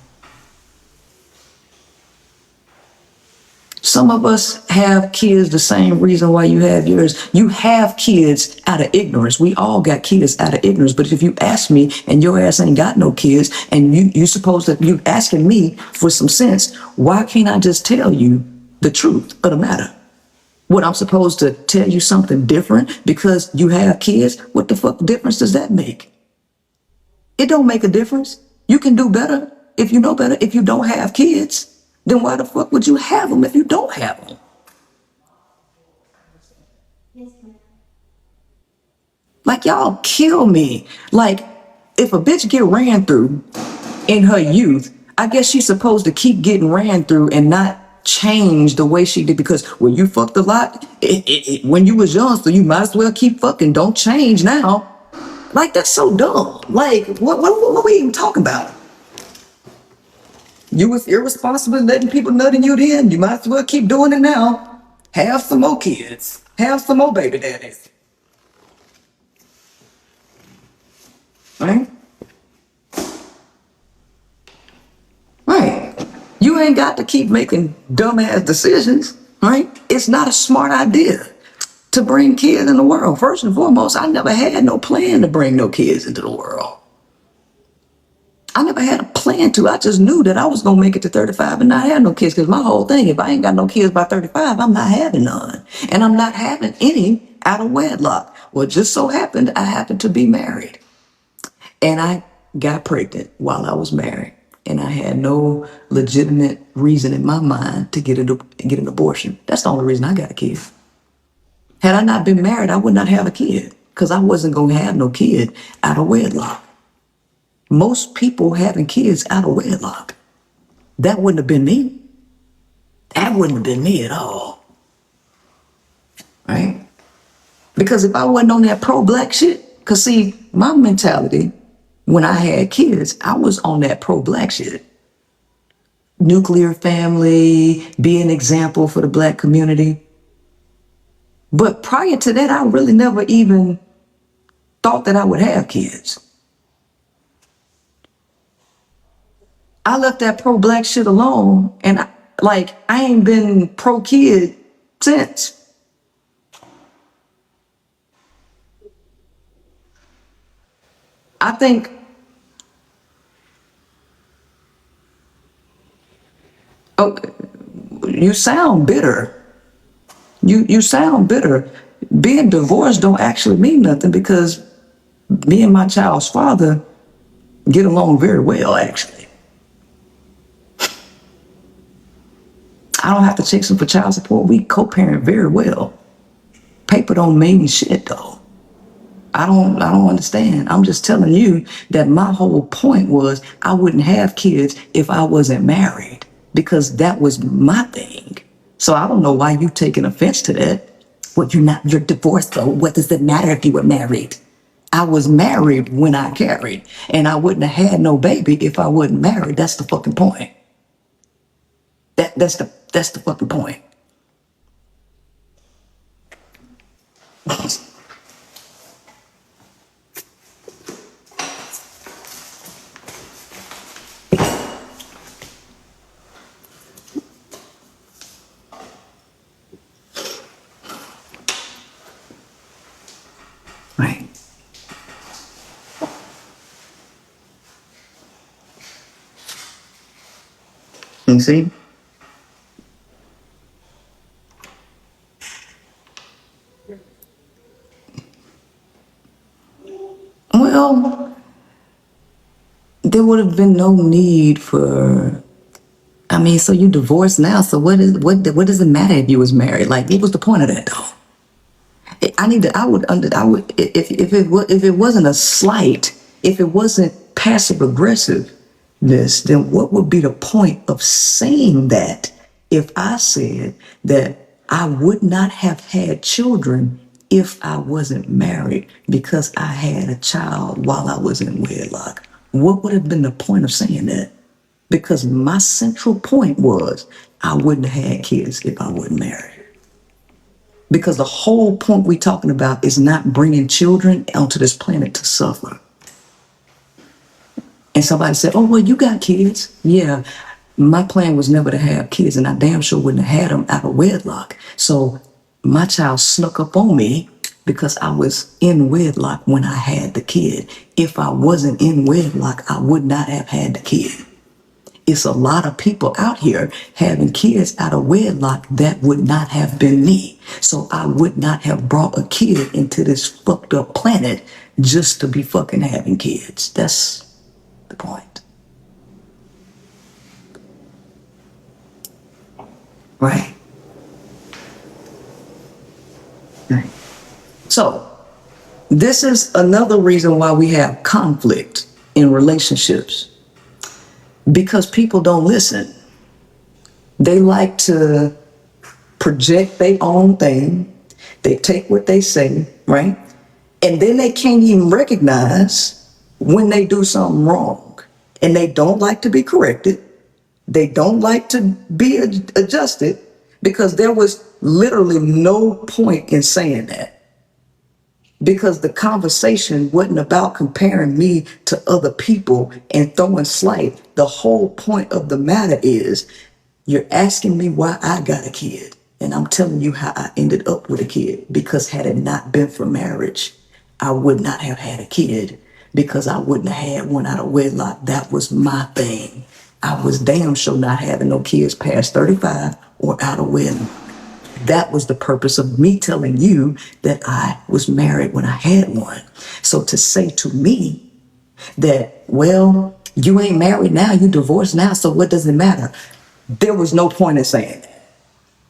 Some of us have kids the same reason why you have yours. You have kids out of ignorance. We all got kids out of ignorance. But if you ask me and your ass ain't got no kids, and you suppose that you asking me for some sense, why can't I just tell you the truth of the matter? What, I'm supposed to tell you something different because you have kids? What the fuck difference does that make? It don't make a difference. You can do better if you know better. If you don't have kids, then why the fuck would you have them if you don't have them? Yes, ma'am. Like, y'all kill me. Like, if a bitch get ran through in her youth, I guess she's supposed to keep getting ran through and not change the way she did, because when you fucked a lot, when you was young, so you might as well keep fucking. Don't change now. Like, that's so dumb. Like, what are we even talking about? You was irresponsible letting people nut in you then. You might as well keep doing it now. Have some more kids. Have some more baby daddies. Right? Right. You ain't got to keep making dumbass decisions, right? It's not a smart idea to bring kids in the world. First and foremost, I never had no plan to bring no kids into the world. I never had a plan to. I just knew that I was going to make it to 35 and not have no kids, because my whole thing, if I ain't got no kids by 35, I'm not having none. And I'm not having any out of wedlock. Well, just so happened, I happened to be married. And I got pregnant while I was married. And I had no legitimate reason in my mind to get an abortion. That's the only reason I got a kid. Had I not been married, I would not have a kid, because I wasn't going to have no kid out of wedlock. Most people having kids out of wedlock. That wouldn't have been me. That wouldn't have been me at all. Right? Because if I wasn't on that pro-black shit, because see, my mentality when I had kids, I was on that pro-black shit. nuclear family, be an example for the Black community. But prior to that, I really never even thought that I would have kids. I left that pro-Black shit alone, and I ain't been pro-kid since. I think you sound bitter. You sound bitter. Being divorced don't actually mean nothing, because me and my child's father get along very well, actually. I don't have to chase him for child support. We co-parent very well. Paper don't mean shit though. I don't understand. I'm just telling you that my whole point was I wouldn't have kids if I wasn't married, because that was my thing. So I don't know why you taking offense to that. Well, you're divorced though. What does it matter if you were married? I was married when I carried, and I wouldn't have had no baby if I wasn't married. That's the fucking point. That's the fucking point. Right. You see? Well, there would have been no need for, I mean, so you divorced now, so what does it matter if you was married? Like, what was the point of that though? If it wasn't a slight, if it wasn't passive aggressiveness, then what would be the point of saying that if I said that I would not have had children if I wasn't married because I had a child while I was in wedlock? What would have been the point of saying that? Because my central point was I wouldn't have had kids if I wasn't married. Because the whole point we're talking about is not bringing children onto this planet to suffer. And somebody said, oh, well, you got kids. Yeah, my plan was never to have kids, and I damn sure wouldn't have had them out of wedlock. So my child snuck up on me because I was in wedlock when I had the kid. If I wasn't in wedlock, I would not have had the kid. It's a lot of people out here having kids out of wedlock that would not have been me. So I would not have brought a kid into this fucked up planet just to be fucking having kids. That's the point. Right. Right. So this is another reason why we have conflict in relationships. Because people don't listen. They like to project their own thing. They take what they say, right? And then they can't even recognize when they do something wrong. And they don't like to be corrected. They don't like to be adjusted, because there was literally no point in saying that. Because the conversation wasn't about comparing me to other people and throwing slight. The whole point of the matter is you're asking me why I got a kid. And I'm telling you how I ended up with a kid. Because had it not been for marriage, I would not have had a kid, because I wouldn't have had one out of wedlock. That was my thing. I was damn sure not having no kids past 35 or out of wedlock. That was the purpose of me telling you that I was married when I had one. So to say to me that, well, you ain't married now, you divorced now, so what does it matter? There was no point in saying that.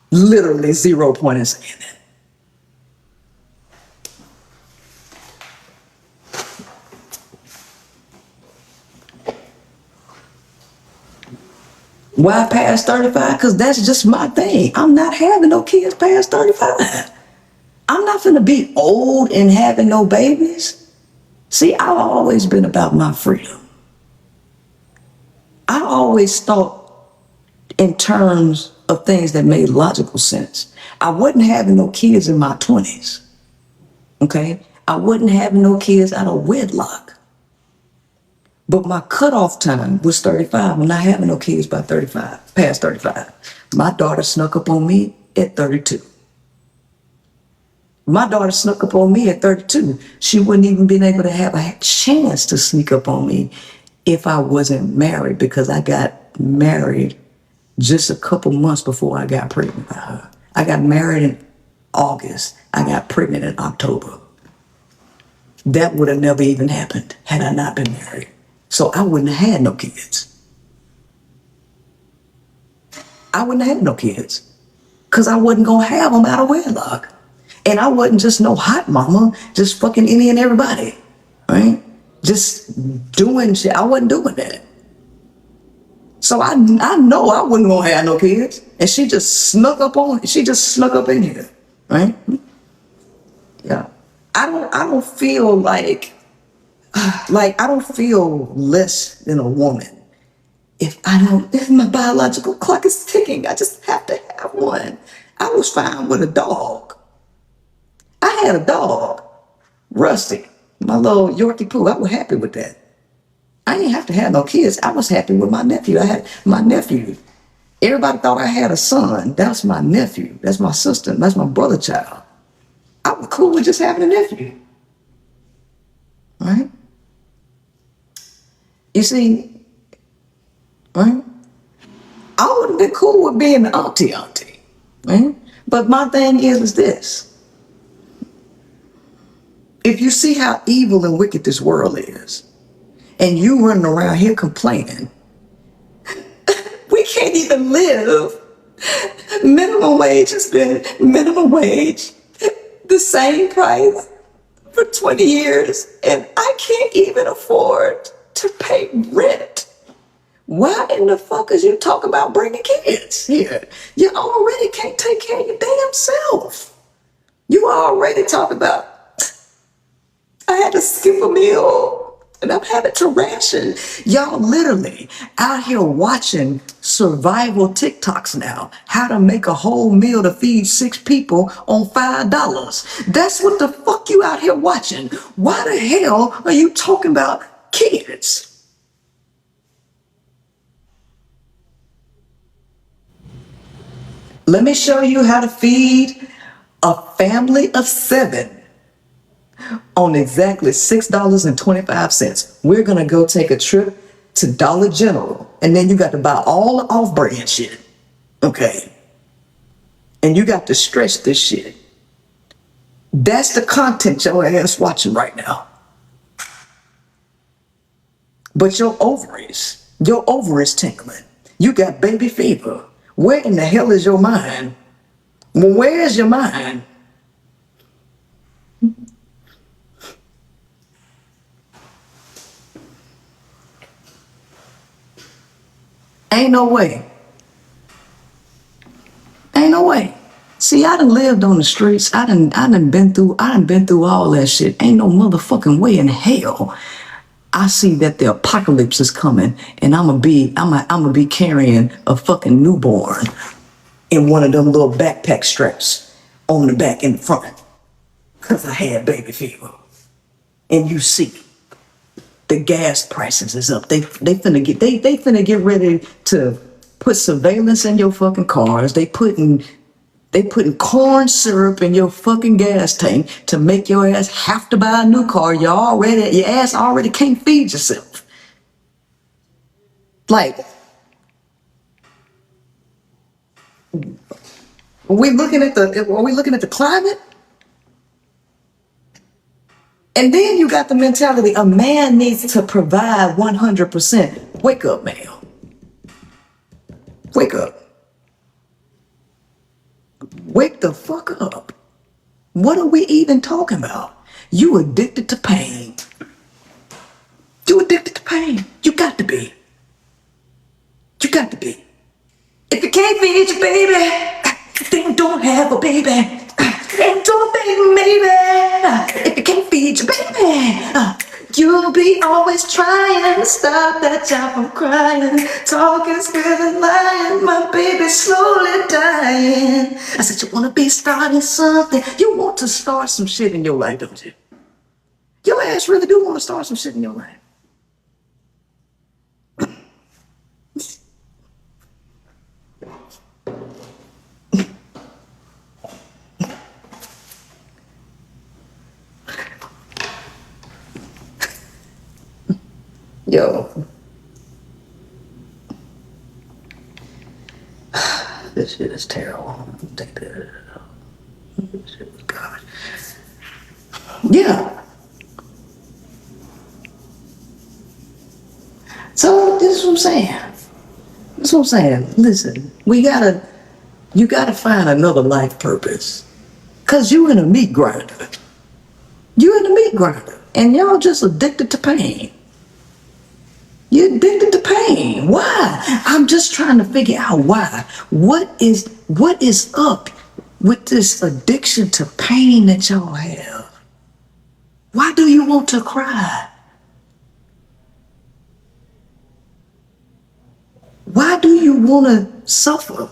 Literally 0 point in saying that. Why past 35? Because that's just my thing. I'm not having no kids past 35. I'm not finna be old and having no babies. See, I've always been about my freedom. I always thought in terms of things that made logical sense. I wasn't having no kids in my 20s. Okay? I wasn't having no kids out of wedlock. But my cutoff time was 35. I'm not having no kids by 35, past 35. My daughter snuck up on me at 32. My daughter snuck up on me at 32. She wouldn't even been able to have a chance to sneak up on me if I wasn't married, because I got married just a couple months before I got pregnant by her. I got married in August. I got pregnant in October. That would have never even happened had I not been married. So I wouldn't have had no kids. I wouldn't have had no kids because I wasn't going to have them out of wedlock. And I wasn't just no hot mama, just fucking any and everybody, right? Just doing shit. I wasn't doing that. So I know I wasn't going to have no kids. And she just snuck up in here, right? Yeah. I don't feel like I don't feel less than a woman if my biological clock is ticking. I just have to have one. I was fine with a dog. I had a dog, Rusty, my little Yorkie Poo. I was happy with that. I didn't have to have no kids. I was happy with my nephew. I had my nephew. Everybody thought I had a son. That's my nephew. That's my sister. That's my brother child. I was cool with just having a nephew. Right? You see, right? I would have been cool with being an auntie, right? But my thing is this. If you see how evil and wicked this world is, and you running around here complaining, we can't even live. Minimum wage has been minimum wage, the same price for 20 years, and I can't even afford to pay rent. Why in the fuck is you talking about bringing kids here? You already can't take care of your damn self. You already talking about, I had to skip a meal and I'm having to ration. Y'all literally out here watching survival TikToks now. How to make a whole meal to feed 6 people on $5. That's what the fuck you out here watching. Why the hell are you talking about kids? Let me show you how to feed a family of 7 on exactly $6.25. We're gonna go take a trip to Dollar General, and then you got to buy all the off-brand shit, okay? And you got to stretch this shit. That's the content your ass watching right now. But your ovaries tingling. You got baby fever. Where in the hell is your mind? Well, where is your mind? Ain't no way. Ain't no way. See, I done lived on the streets. I done been through all that shit. Ain't no motherfucking way in hell I see that the apocalypse is coming and I'ma be carrying a fucking newborn in one of them little backpack straps on the back and the front. Cause I had baby fever. And you see, the gas prices is up. They finna get ready to put surveillance in your fucking cars. They putting corn syrup in your fucking gas tank to make your ass have to buy a new car. Your ass already can't feed yourself. Like, are we looking at the climate? And then you got the mentality, a man needs to provide 100%. Wake up, man. Wake up. Wake the fuck up. What are we even talking about? You addicted to pain. You addicted to pain. You got to be. You got to be. If you can't feed your baby, then don't have a baby. And don't baby. If you can't feed your baby, You'll be always trying to stop that child from crying. Talking, screaming, lying. My baby's slowly dying. I said, you want to be starting something. You want to start some shit in your life, don't you? Your ass really do want to start some shit in your life. Yo. This shit is terrible. Take that out. This shit is garbage. Yeah. So this is what I'm saying. This is what I'm saying. Listen, you gotta find another life purpose. Cause you in a meat grinder. You in a meat grinder. And y'all just addicted to pain. You're addicted to pain. Why? I'm just trying to figure out why. What is up with this addiction to pain that y'all have? Why do you want to cry? Why do you want to suffer?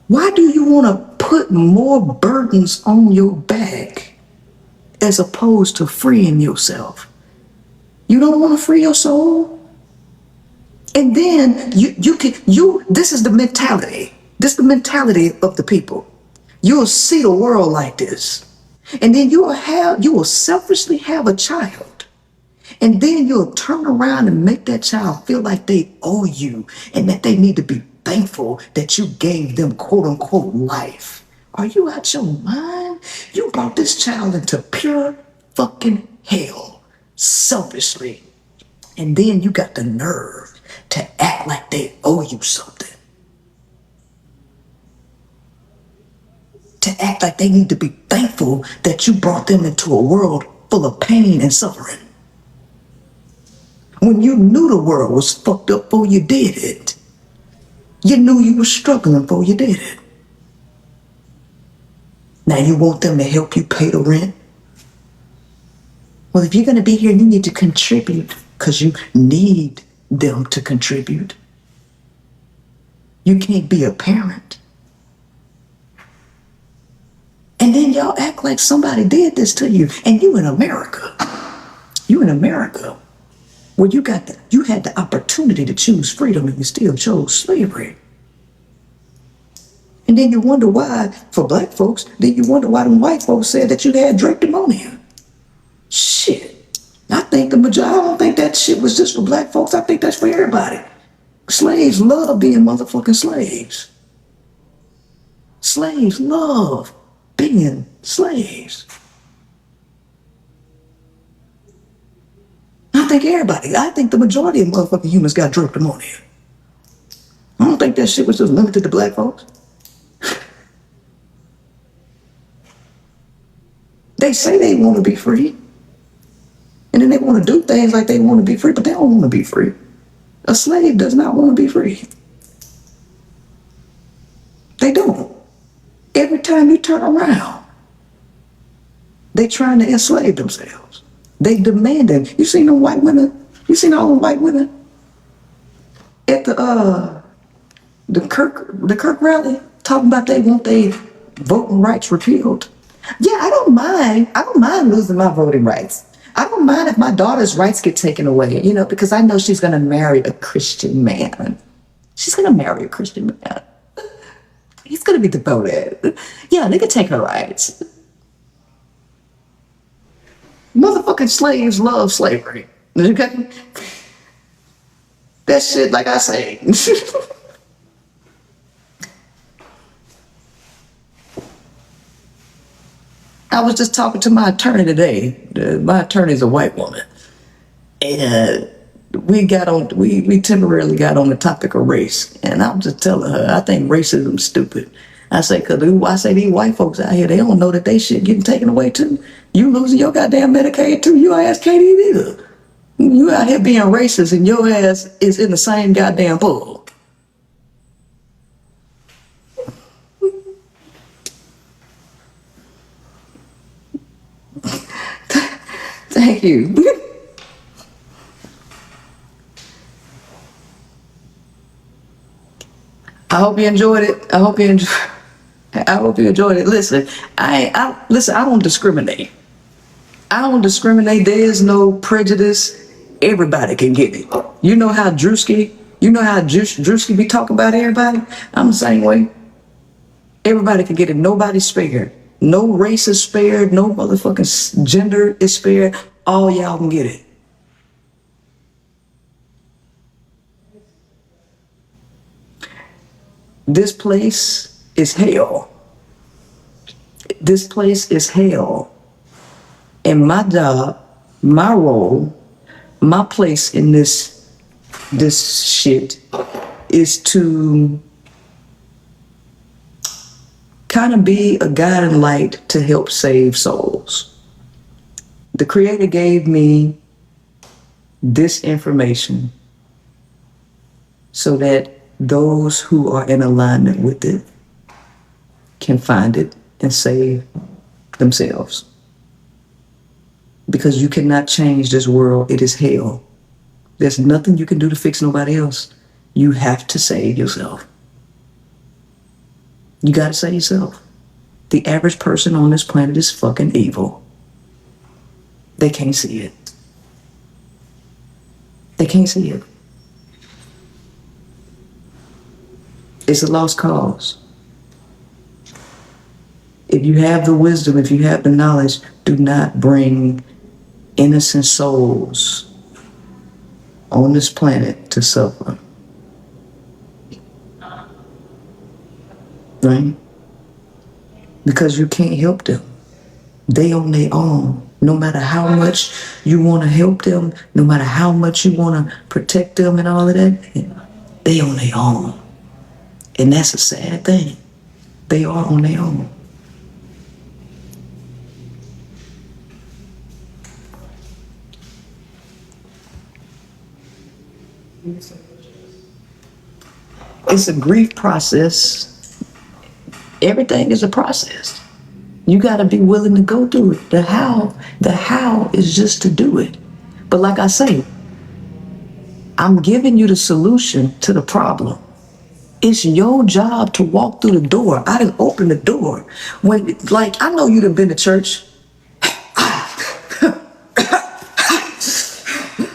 Why do you want to put more burdens on your back as opposed to freeing yourself? You don't want to free your soul? And then this is the mentality. This is the mentality of the people. You'll see the world like this. And then you will selfishly have a child. And then you'll turn around and make that child feel like they owe you and that they need to be thankful that you gave them quote unquote life. Are you out your mind? You brought this child into pure fucking hell selfishly. And then you got the nerve to act like they owe you something. To act like they need to be thankful that you brought them into a world full of pain and suffering. When you knew the world was fucked up before you did it. You knew you were struggling before you did it. Now you want them to help you pay the rent? Well, if you're going to be here, you need to contribute because you need them to contribute. You can't be a parent. And then y'all act like somebody did this to you. And you in America. You in America. Where you had the opportunity to choose freedom and you still chose slavery. And then you wonder why, for black folks, then you wonder why them white folks said that you had Drake pneumonia. Shit. I don't think that shit was just for black folks. I think that's for everybody. Slaves love being motherfucking slaves. Slaves love being slaves. I think the majority of motherfucking humans got drug pneumonia. I don't think that shit was just limited to black folks. They say they want to be free. And then they want to do things like they want to be free, but they don't want to be free. A slave does not want to be free. They don't. Every time you turn around, they trying to enslave themselves. They demanding. You seen them white women? You seen all the white women at the Kirk rally talking about they want their voting rights repealed? Yeah, I don't mind losing my voting rights. I don't mind if my daughter's rights get taken away, because I know she's gonna marry a Christian man. She's gonna marry a Christian man. He's gonna be devoted. Yeah, they could take her rights. Motherfucking slaves love slavery. Okay? That shit, like I say. I was just talking to my attorney today. My attorney's a white woman. And we temporarily got on the topic of race. And I'm just telling her, I think racism's stupid. I say these white folks out here, they don't know that they shit getting taken away too. You losing your goddamn Medicaid too. Your ass can't eat either. You out here being racist and your ass is in the same goddamn pool. Thank you. I hope you enjoyed it. I hope you enjoyed it. Listen, I don't discriminate. I don't discriminate. There is no prejudice. Everybody can get it. You know how Drewski be talking about everybody? I'm the same way. Everybody can get it. Nobody's spared. No race is spared. No motherfucking gender is spared. All y'all can get it. This place is hell. This place is hell. And my job, my role, my place in this shit is to kind of be a guiding light to help save souls. The Creator gave me this information so that those who are in alignment with it can find it and save themselves. Because you cannot change this world. It is hell. There's nothing you can do to fix nobody else. You have to save yourself. You gotta save yourself. The average person on this planet is fucking evil. They can't see it. They can't see it. It's a lost cause. If you have the wisdom, if you have the knowledge, do not bring innocent souls on this planet to suffer. Right? Because you can't help them. They on their own. No matter how much you want to help them, no matter how much you want to protect them and all of that, they on their own. And that's a sad thing. They are on their own. It's a grief process. Everything is a process. You got to be willing to go through it. The how is just to do it. But like I say, I'm giving you the solution to the problem. It's your job to walk through the door. I didn't open the door. I know you done been to church.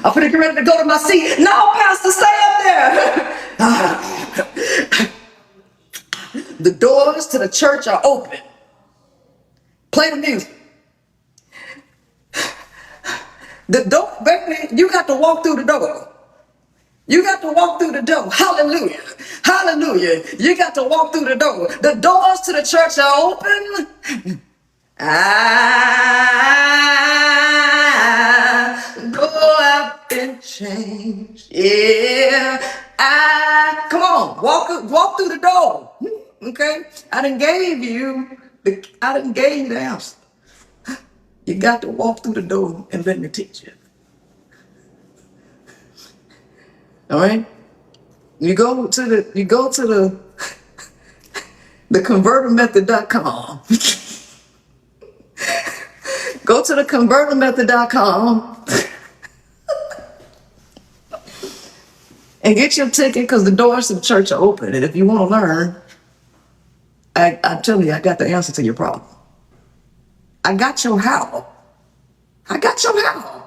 I'm finna get ready to go to my seat. No, Pastor, stay up there. The doors to the church are open. Play the music. The door, baby, you got to walk through the door. You got to walk through the door. Hallelujah. Hallelujah. You got to walk through the door. The doors to the church are open. I go out and change. Yeah. Come on, walk through the door. Okay? I done gave you the answer. You got to walk through the door and let me teach you. All right? You go to the convertermethod.com. Go to the convertermethod.com and get your ticket, because the doors to the church are open. And if you want to learn, I tell you, I got the answer to your problem. I got your how. I got your how.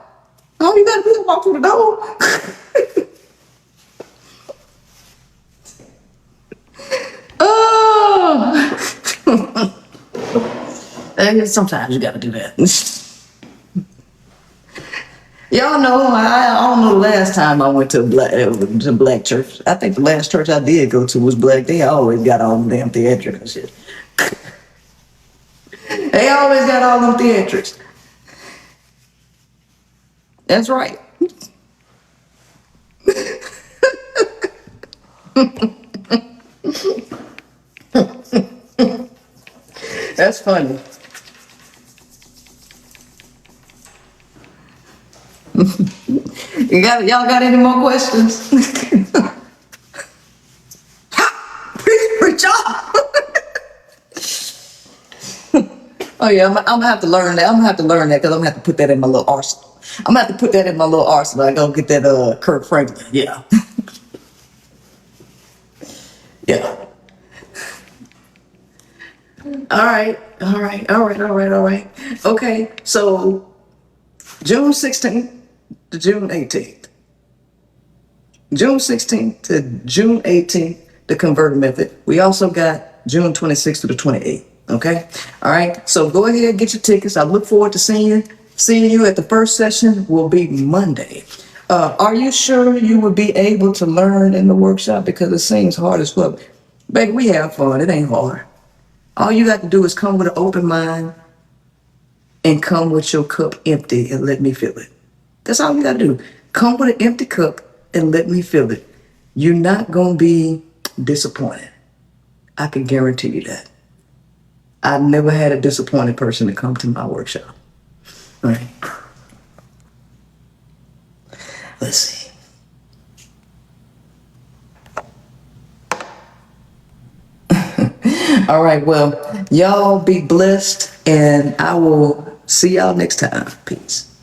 All you got to do is walk through the door. Oh. And sometimes you got to do that. Y'all know, I don't know the last time I went to black church. I think the last church I did go to was black. They always got all them damn theatrics and shit. They always got all them theatrics. That's right. That's funny. Y'all got any more questions? Preach on. Oh yeah, I'm gonna have to learn that. I'm gonna have to learn that because I'm gonna have to put that in my little arsenal. I'm gonna have to put that in my little arsenal. I go get that Kirk Franklin. Yeah. Yeah. All right. All right. All right. All right. All right. Okay. So June 16th to June 18th. June 16th to June 18th, the converter method. We also got June 26th to the 28th. Okay. All right. So go ahead and get your tickets. I look forward to seeing you. Seeing you at the first session will be Monday. Are you sure you will be able to learn in the workshop? Because it seems hard as well. Baby, we have fun. It ain't hard. All you got to do is come with an open mind and come with your cup empty and let me fill it. That's all you got to do. Come with an empty cup and let me fill it. You're not going to be disappointed. I can guarantee you that. I've never had a disappointed person to come to my workshop. All right. Let's see. All right. Well, y'all be blessed, and I will see y'all next time. Peace.